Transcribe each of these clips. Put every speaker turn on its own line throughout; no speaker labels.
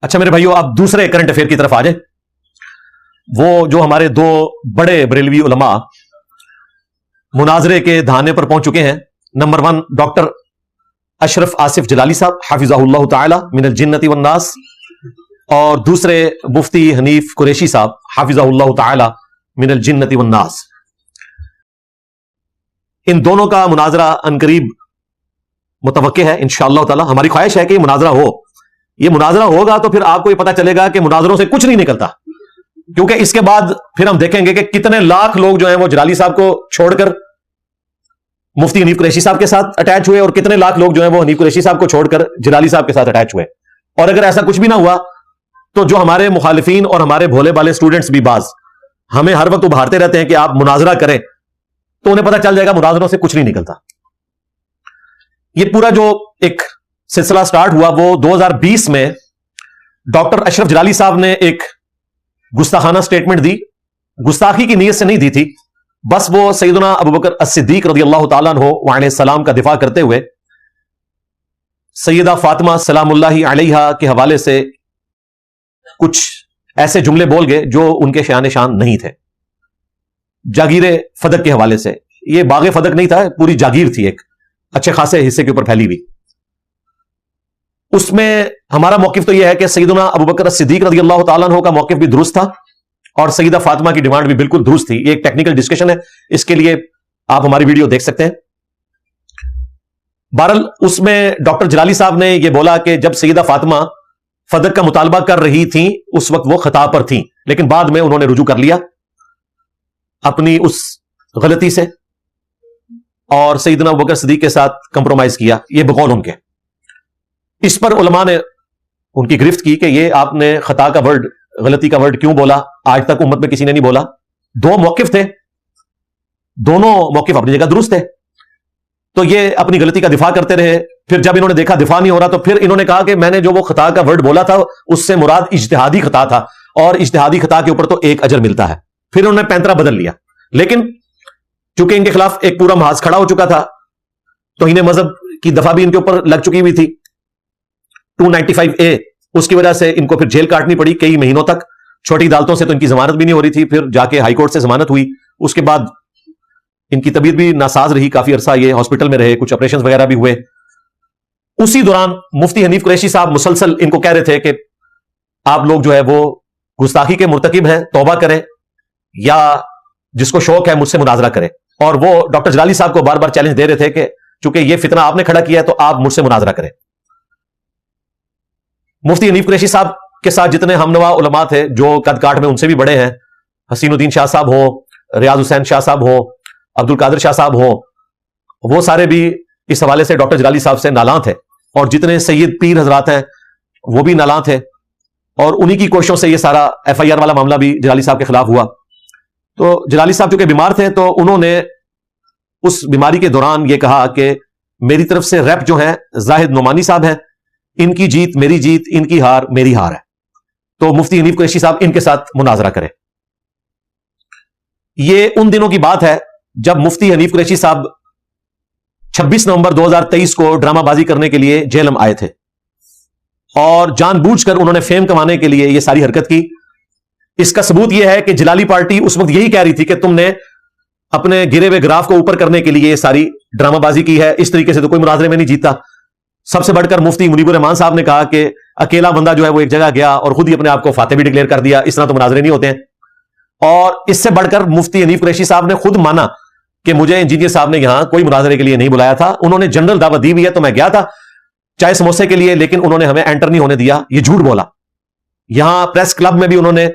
اچھا میرے بھائیو، آپ دوسرے کرنٹ افیئر کی طرف آ جائیں. وہ جو ہمارے دو بڑے بریلوی علماء مناظرے کے دھانے پر پہنچ چکے ہیں. نمبر 1 ڈاکٹر اشرف آصف جلالی صاحب حافظہ اللہ تعالی من الجنت والناس، اور دوسرے مفتی حنیف قریشی صاحب حافظہ اللہ تعالی من الجنت والناس. ان دونوں کا مناظرہ عنقریب متوقع ہے انشاءاللہ تعالی. ہماری خواہش ہے کہ یہ مناظرہ ہو. یہ مناظرہ ہوگا تو پھر آپ کو یہ پتہ چلے گا کہ مناظروں سے کچھ نہیں نکلتا، کیونکہ اس کے بعد پھر ہم دیکھیں گے کہ کتنے لاکھ لوگ جو ہیں وہ جلالی صاحب کو چھوڑ کر مفتی حنیف قریشی صاحب کے ساتھ اٹیچ ہوئے، اور کتنے لاکھ لوگ جو ہیں وہ حنیف قریشی صاحب کو چھوڑ کر جلالی صاحب کے ساتھ اٹیچ ہوئے. اور اگر ایسا کچھ بھی نہ ہوا تو جو ہمارے مخالفین اور ہمارے بھولے بالے سٹوڈنٹس بھی بعض ہمیں ہر وقت ابھارتے رہتے ہیں کہ آپ مناظرہ کریں، تو انہیں پتہ چل جائے گا مناظروں سے کچھ نہیں نکلتا. یہ پورا جو ایک سلسلہ سٹارٹ ہوا وہ 2020 میں ڈاکٹر اشرف جلالی صاحب نے ایک گستاخانہ سٹیٹمنٹ دی. گستاخی کی نیت سے نہیں دی تھی، بس وہ سیدنا ابوبکر الصدیق رضی اللہ تعالیٰ عنہ وعلیہ السلام کا دفاع کرتے ہوئے سیدہ فاطمہ سلام اللہ علیہا کے حوالے سے کچھ ایسے جملے بول گئے جو ان کے شان شان نہیں تھے. جاگیر فدق کے حوالے سے، یہ باغ فدق نہیں تھا، پوری جاگیر تھی ایک اچھے خاصے حصے کے اوپر پھیلی ہوئی. اس میں ہمارا موقف تو یہ ہے کہ سیدنا ابوبکر الصدیق رضی اللہ تعالیٰ عنہ کا موقف بھی درست تھا اور سیدہ فاطمہ کی ڈیمانڈ بھی بالکل درست تھی. یہ ایک ٹیکنیکل ڈسکشن ہے، اس کے لیے آپ ہماری ویڈیو دیکھ سکتے ہیں. بہرحال اس میں ڈاکٹر جلالی صاحب نے یہ بولا کہ جب سیدہ فاطمہ فدق کا مطالبہ کر رہی تھیں اس وقت وہ خطا پر تھیں، لیکن بعد میں انہوں نے رجوع کر لیا اپنی اس غلطی سے اور سیدنا ابوبکر صدیق کے ساتھ کمپرومائز کیا. یہ بقول ان کے. اس پر علماء نے ان کی گرفت کی کہ یہ آپ نے خطا کا ورڈ، غلطی کا ورڈ کیوں بولا؟ آج تک امت میں کسی نے نہیں بولا. دو موقف تھے، دونوں موقف اپنی جگہ درست تھے، تو یہ اپنی غلطی کا دفاع کرتے رہے. پھر جب انہوں نے دیکھا دفاع نہیں ہو رہا تو پھر انہوں نے کہا کہ میں نے جو وہ خطا کا ورڈ بولا تھا اس سے مراد اجتہادی خطا تھا، اور اجتہادی خطا کے اوپر تو ایک اجر ملتا ہے. پھر انہوں نے پینترا بدل لیا. لیکن چونکہ ان کے خلاف ایک پورا محاذ کھڑا ہو چکا تھا، توہین مذہب کی دفعہ بھی ان کے اوپر لگ چکی ہوئی تھی 295A. اس کی وجہ سے ان کو پھر جیل کاٹنی پڑی کئی مہینوں تک. چھوٹی عدالتوں سے تو ان کی ضمانت بھی نہیں ہو رہی تھی، پھر جا کے ہائی کورٹ سے ضمانت ہوئی. اس کے بعد ان کی طبیعت بھی ناساز رہی، کافی عرصہ یہ ہاسپٹل میں رہے، کچھ آپریشن وغیرہ بھی ہوئے. اسی دوران مفتی حنیف قریشی صاحب مسلسل ان کو کہہ رہے تھے کہ آپ لوگ جو ہے وہ گستاخی کے مرتکب ہیں، توبہ کریں، یا جس کو شوق ہے مجھ سے مناظرہ کرے. اور وہ ڈاکٹر جلالی صاحب کو بار بار چیلنج دے رہے تھے کہ چونکہ یہ فتنہ آپ نے کھڑا کیا ہے تو آپ مجھ سے مناظرہ کریں. مفتی حنیف قریشی صاحب کے ساتھ جتنے ہم نوا علماء تھے جو قد کاٹ میں ان سے بھی بڑے ہیں، حسین الدین شاہ صاحب ہو، ریاض حسین شاہ صاحب ہو، عبد القادر شاہ صاحب ہو، وہ سارے بھی اس حوالے سے ڈاکٹر جلالی صاحب سے نالاں تھے. اور جتنے سید پیر حضرات ہیں وہ بھی نالاں تھے، اور انہی کی کوششوں سے یہ سارا FIR والا معاملہ بھی جلالی صاحب کے خلاف ہوا. تو جلالی صاحب چونکہ بیمار تھے تو انہوں نے اس بیماری کے دوران یہ کہا کہ میری طرف سے ریپ جو ہیں زاہد نعمانی صاحب ہیں، ان کی جیت میری جیت، ان کی ہار میری ہار ہے، تو مفتی حنیف قریشی صاحب ان کے ساتھ مناظرہ کریں. یہ ان دنوں کی بات ہے جب مفتی حنیف قریشی صاحب 26 نومبر 2023 کو ڈرامہ بازی کرنے کے لیے جیلم آئے تھے، اور جان بوجھ کر انہوں نے فیم کمانے کے لیے یہ ساری حرکت کی. اس کا ثبوت یہ ہے کہ جلالی پارٹی اس وقت یہی کہہ رہی تھی کہ تم نے اپنے گرے ہوئے گراف کو اوپر کرنے کے لیے یہ ساری ڈرامہ بازی کی ہے، اس طریقے سے تو کوئی مناظرے میں نہیں جیتا. سب سے بڑھ کر مفتی منیب الرحمان صاحب نے کہا کہ اکیلا بندہ جو ہے وہ ایک جگہ گیا اور خود ہی اپنے آپ کو فاتح بھی ڈکلیئر کر دیا، اس طرح تو مناظرے نہیں ہوتے ہیں. اور اس سے بڑھ کر مفتی حنیف قریشی صاحب نے خود مانا کہ مجھے انجینئر صاحب نے یہاں کوئی مناظرے کے لیے نہیں بلایا تھا، انہوں نے جنرل دعوت دی ہوئی ہے تو میں گیا تھا چائے سموسے کے لیے، لیکن انہوں نے ہمیں انٹر نہیں ہونے دیا. یہ جھوٹ بولا. یہاں پریس کلب میں بھی انہوں نے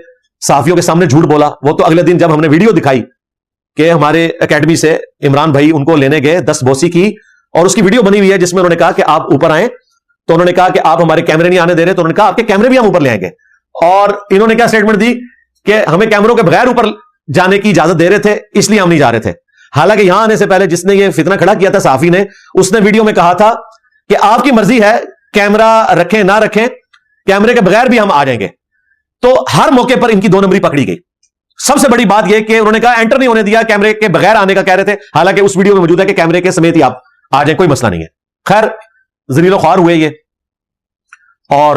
صحافیوں کے سامنے جھوٹ بولا. وہ تو اگلے دن جب ہم نے ویڈیو دکھائی کہ ہمارے اکیڈمی سے عمران بھائی ان کو لینے گئے 10 بوسی کی، اور اس کی ویڈیو بنی ہوئی ہے جس میں انہوں نے کہا کہ آپ اوپر آئیں، تو انہوں نے کہا کہ آپ ہمارے کیمرے نہیں آنے دے رہے، تو انہوں نے کہا آپ کے کیمرے بھی ہم اوپر لے آئیں گے. اور انہوں نے کیا سٹیٹمنٹ دی کہ ہمیں کیمروں کے بغیر اوپر جانے کی اجازت دے رہے تھے، اس لیے ہم نہیں جا رہے تھے. حالانکہ یہاں آنے سے پہلے جس نے یہ فتنہ کھڑا کیا تھا صحافی نے، اس نے ویڈیو میں کہا تھا کہ آپ کی مرضی ہے کیمرہ رکھیں نہ رکھیں، کیمرے کے بغیر بھی ہم آ جائیں گے. تو ہر موقع پر ان کی 2 نمبری پکڑی گئی. سب سے بڑی بات یہ کہ انہوں نے کہا انٹر نہیں ہونے دیا، کیمرے کے بغیر آنے کا کہہ رہے تھے، حالانکہ اس ویڈیو میں موجود ہے کہ کیمرے کے سمیت ہی آپ آ جائیں، کوئی مسئلہ نہیں ہے. خیر ذلیل و خوار ہوئے یہ. اور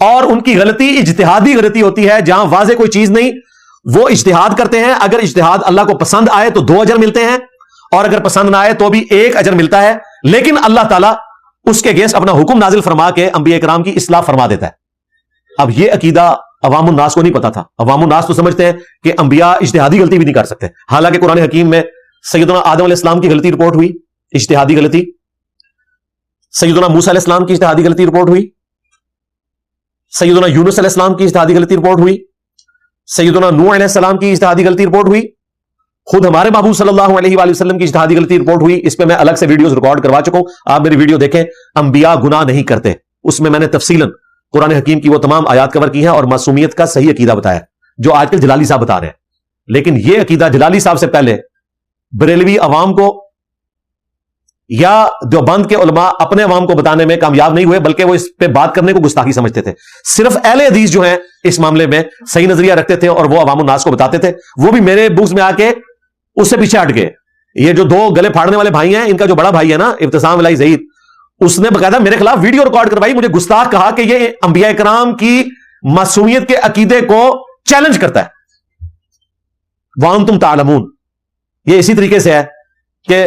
اور ان کی غلطی اجتہادی غلطی ہوتی ہے، جہاں واضح کوئی چیز نہیں وہ اجتہاد کرتے ہیں. اگر اجتہاد اللہ کو پسند آئے تو 2 اجر ملتے ہیں، اور اگر پسند نہ آئے تو بھی 1 اجر ملتا ہے. لیکن اللہ تعالیٰ اس کے اگینسٹ اپنا حکم نازل فرما کے انبیاء کرام کی اصلاح فرما دیتا ہے. اب یہ عقیدہ عوام الناس کو نہیں پتا تھا. عوام الناس تو سمجھتے ہیں کہ انبیاء اجتہادی غلطی بھی نہیں کر سکتے، حالانکہ قرآن حکیم میں سیدنا آدم علیہ السلام کی غلطی رپورٹ ہوئی، اجتہادی غلطی. سیدنا موسیٰ علیہ السلام کی اجتہادی غلطی رپورٹ ہوئی. سیدنا یونس علیہ السلام کی اجتہادی غلطی رپورٹ ہوئی. سیدنا نوح علیہ السلام کی اجتہادی غلطی رپورٹ ہوئی. خود ہمارے محبوب صلی اللہ علیہ وآلہ وسلم کی اجتہادی غلطی رپورٹ ہوئی. اس پہ میں الگ سے ویڈیوز ریکارڈ کروا چکا ہوں، آپ میری ویڈیو دیکھیں. انبیاء گناہ نہیں کرتے، اس میں نے تفصیلاً قرآن حکیم کی وہ تمام آیات کور کی ہیں اور معصومیت کا صحیح عقیدہ بتایا، جو آج کل جلالی صاحب بتا رہے ہیں. لیکن یہ عقیدہ جلالی صاحب سے پہلے بریلوی عوام کو یا دیوبند کے علماء اپنے عوام کو بتانے میں کامیاب نہیں ہوئے، بلکہ وہ اس پہ بات کرنے کو گستاخی سمجھتے تھے. صرف اہل حدیث جو ہیں اس معاملے میں صحیح نظریہ رکھتے تھے اور وہ عوام الناس کو بتاتے تھے. وہ بھی میرے بکس میں آ کے اس سے پیچھے ہٹ گئے. یہ جو 2 گلے پھاڑنے والے بھائی ہیں، ان کا جو بڑا بھائی ہے نا ابتسام الہی ظہیر، اس نے باقاعدہ میرے خلاف ویڈیو ریکارڈ کروائی، مجھے گستاخ کہا کہ یہ انبیاء کرام کی معصومیت کے عقیدے کو چیلنج کرتا ہے. وانتم تعلمون. یہ اسی طریقے سے ہے کہ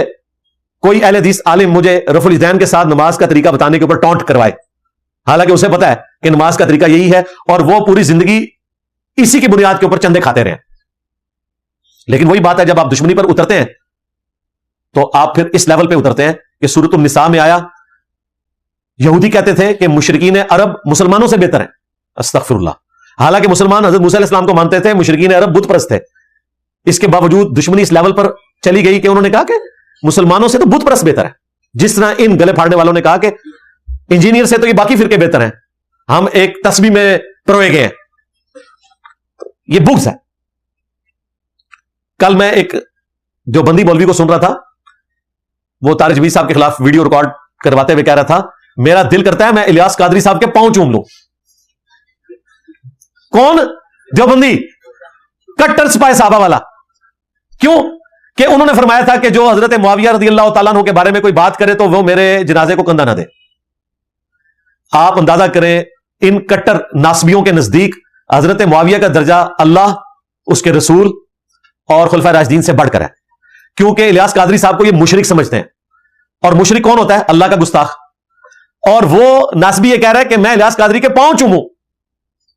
کوئی اہل حدیث عالم مجھے رفع الیدین کے ساتھ نماز کا طریقہ بتانے کے اوپر ٹونٹ کروائے، حالانکہ اسے پتا ہے کہ نماز کا طریقہ یہی ہے، اور وہ پوری زندگی اسی کی بنیاد کے اوپر چندے کھاتے رہے. لیکن وہی بات ہے، جب آپ دشمنی پر اترتے ہیں تو آپ پھر اس لیول پہ اترتے ہیں کہ سورۃ النساء میں آیا یہودی کہتے تھے کہ مشرکین عرب مسلمانوں سے بہتر ہیں. استغفر اللہ. حالانکہ مسلمان حضرت موسیٰ علیہ السلام کو مانتے تھے، مشرکین عرب بت پرست تھے. اس کے باوجود دشمنی اس لیول پر چلی گئی کہ انہوں نے کہا کہ مسلمانوں سے تو بت پرست بہتر ہے. جس طرح ان گلے پھاڑنے والوں نے کہا کہ انجینئر سے تو یہ باقی فرقے بہتر ہیں، ہم ایک تسبیح میں پروئے گئے ہیں. یہ بغض ہے. کل میں ایک جو بندی مولوی کو سن رہا تھا، وہ طارق جمیل صاحب کے خلاف ویڈیو ریکارڈ کرواتے ہوئے کہہ رہا تھا میرا دل کرتا ہے میں الیاس قادری صاحب کے پاؤں چوم لوں. کون؟ جو بندی کٹر سپاہی صحابہ والا. کیوں؟ کہ انہوں نے فرمایا تھا کہ جو حضرت معاویہ رضی اللہ تعالیٰ عنہ کے بارے میں کوئی بات کرے تو وہ میرے جنازے کو کندھا نہ دے. آپ اندازہ کریں ان کٹر ناسبیوں کے نزدیک حضرت معاویہ کا درجہ اللہ، اس کے رسول اور خلفائے راشدین سے بڑھ کر ہے، کیونکہ الیاس قادری صاحب کو یہ مشرک سمجھتے ہیں. اور مشرک کون ہوتا ہے؟ اللہ کا گستاخ. اور وہ ناسبی یہ کہہ رہا ہے کہ میں الیاس قادری کے پاؤں چوموں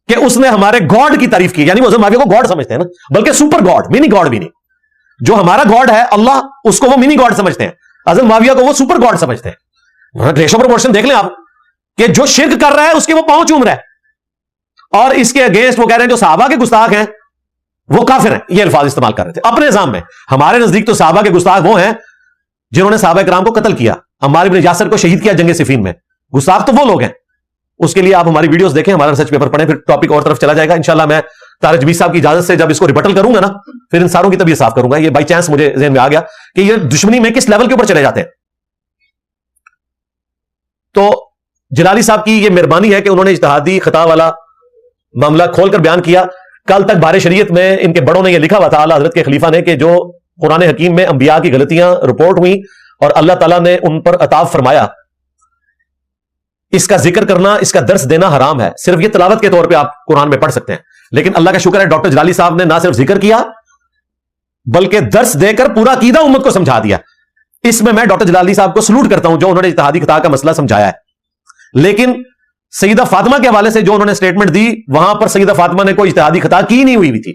کہ اس نے ہمارے گاڈ کی تعریف کی. یعنی وہ حضرت معاویہ کو گاڈ سمجھتے ہیں نا، بلکہ سپر گاڈ، منی گاڈ بھی نہیں. جو ہمارا گاڈ ہے اللہ، اس کو وہ منی گاڈ سمجھتے ہیں. حضرت معاویہ کو وہ سپر گاڈ سمجھتے ہیں. ریشو پروپورشن دیکھ لیں آپ کہ جو شرک کر رہا ہے اس کے وہ پاؤں چوم رہا ہے، اور اس کے اگینسٹ وہ کہہ رہے ہیں جو صحابہ کے گستاخ ہیں وہ کافر ہیں. یہ الفاظ استعمال کر رہے تھے اپنے نظام میں. ہمارے نزدیک تو صحابہ کے گستاخ وہ ہیں جنہوں نے صحابہ کرام کو قتل کیا، عمار بن یاسر کو شہید کیا جنگ صفین میں. گستاخ تو وہ لوگ ہیں. اس کے لیے آپ ہماری ویڈیوز دیکھیں، ہمارا ریسرچ پیپر پڑھیں، پھر ٹاپک اور طرف چلا جائے گا. انشاءاللہ میں طارق جمیل صاحب کی اجازت سے جب اس کو ریبٹل کروں گا نا، پھر ان ساروں کی طبیعت صاف کروں گا. یہ بائی چانس مجھے ذہن میں آ گیا کہ یہ دشمنی میں کس لیول کے اوپر چلے جاتے ہیں. تو جلالی صاحب کی یہ مہربانی ہے کہ انہوں نے اجتہادی خطا والا معاملہ کھول کر بیان کیا. کل تک بار شریعت میں ان کے بڑوں نے یہ لکھا ہوا تھا، اعلیٰ حضرت کے خلیفہ نے، کہ جو قرآن حکیم میں انبیاء کی غلطیاں رپورٹ ہوئیں اور اللہ تعالیٰ نے ان پر عطاب فرمایا، اس کا ذکر کرنا، اس کا درس دینا حرام ہے. صرف یہ تلاوت کے طور پہ آپ قرآن میں پڑھ سکتے ہیں. لیکن اللہ کا شکر ہے ڈاکٹر جلالی صاحب نے نہ صرف ذکر کیا بلکہ درس دے کر پورا عقیدہ امت کو سمجھا دیا. اس میں ڈاکٹر جلالی صاحب کو سلوٹ کرتا ہوں جو انہوں نے اجتہادی خطا کا مسئلہ سمجھایا ہے. لیکن سیدہ فاطمہ کے حوالے سے جو انہوں نے سٹیٹمنٹ دی، وہاں پر سیدہ فاطمہ نے کوئی اجتہادی خطا کی نہیں ہوئی تھی،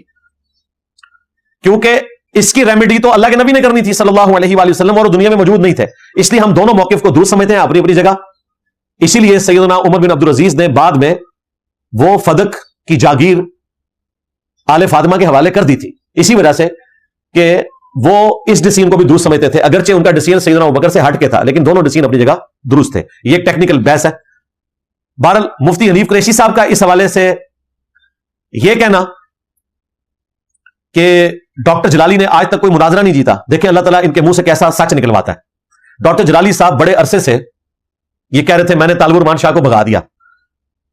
کیونکہ اس کی ریمیڈی تو اللہ کے نبی نے کرنی تھی صلی اللہ علیہ وآلہ وسلم، اور دنیا میں موجود نہیں تھے. اس لیے ہم دونوں موقف کو درست سمجھتے ہیں اپنی اپنی جگہ. اسی لیے سیدنا عمر بن عبدالعزیز نے بعد میں وہ فدق کی جاگیر آل فاطمہ کے حوالے کر دی تھی، اسی وجہ سے کہ وہ اس ڈیسیژن کو بھی درست سمجھتے تھے. اگرچہ ان کا ڈیسیژن سیدنا ابوبکر سے ہٹ کے تھا، لیکن دونوں ڈیسیژن اپنی جگہ درست تھے. یہ ایک ٹیکنیکل بحث ہے. بہرحال مفتی حنیف قریشی صاحب کا اس حوالے سے یہ کہنا کہ ڈاکٹر جلالی نے آج تک کوئی مناظرہ نہیں جیتا، دیکھیں اللہ تعالیٰ ان کے منہ سے کیسا سچ نکلواتا ہے. ڈاکٹر جلالی صاحب بڑے عرصے سے یہ کہہ رہے تھے میں نے طالب الرحمان شاہ کو بھگا دیا.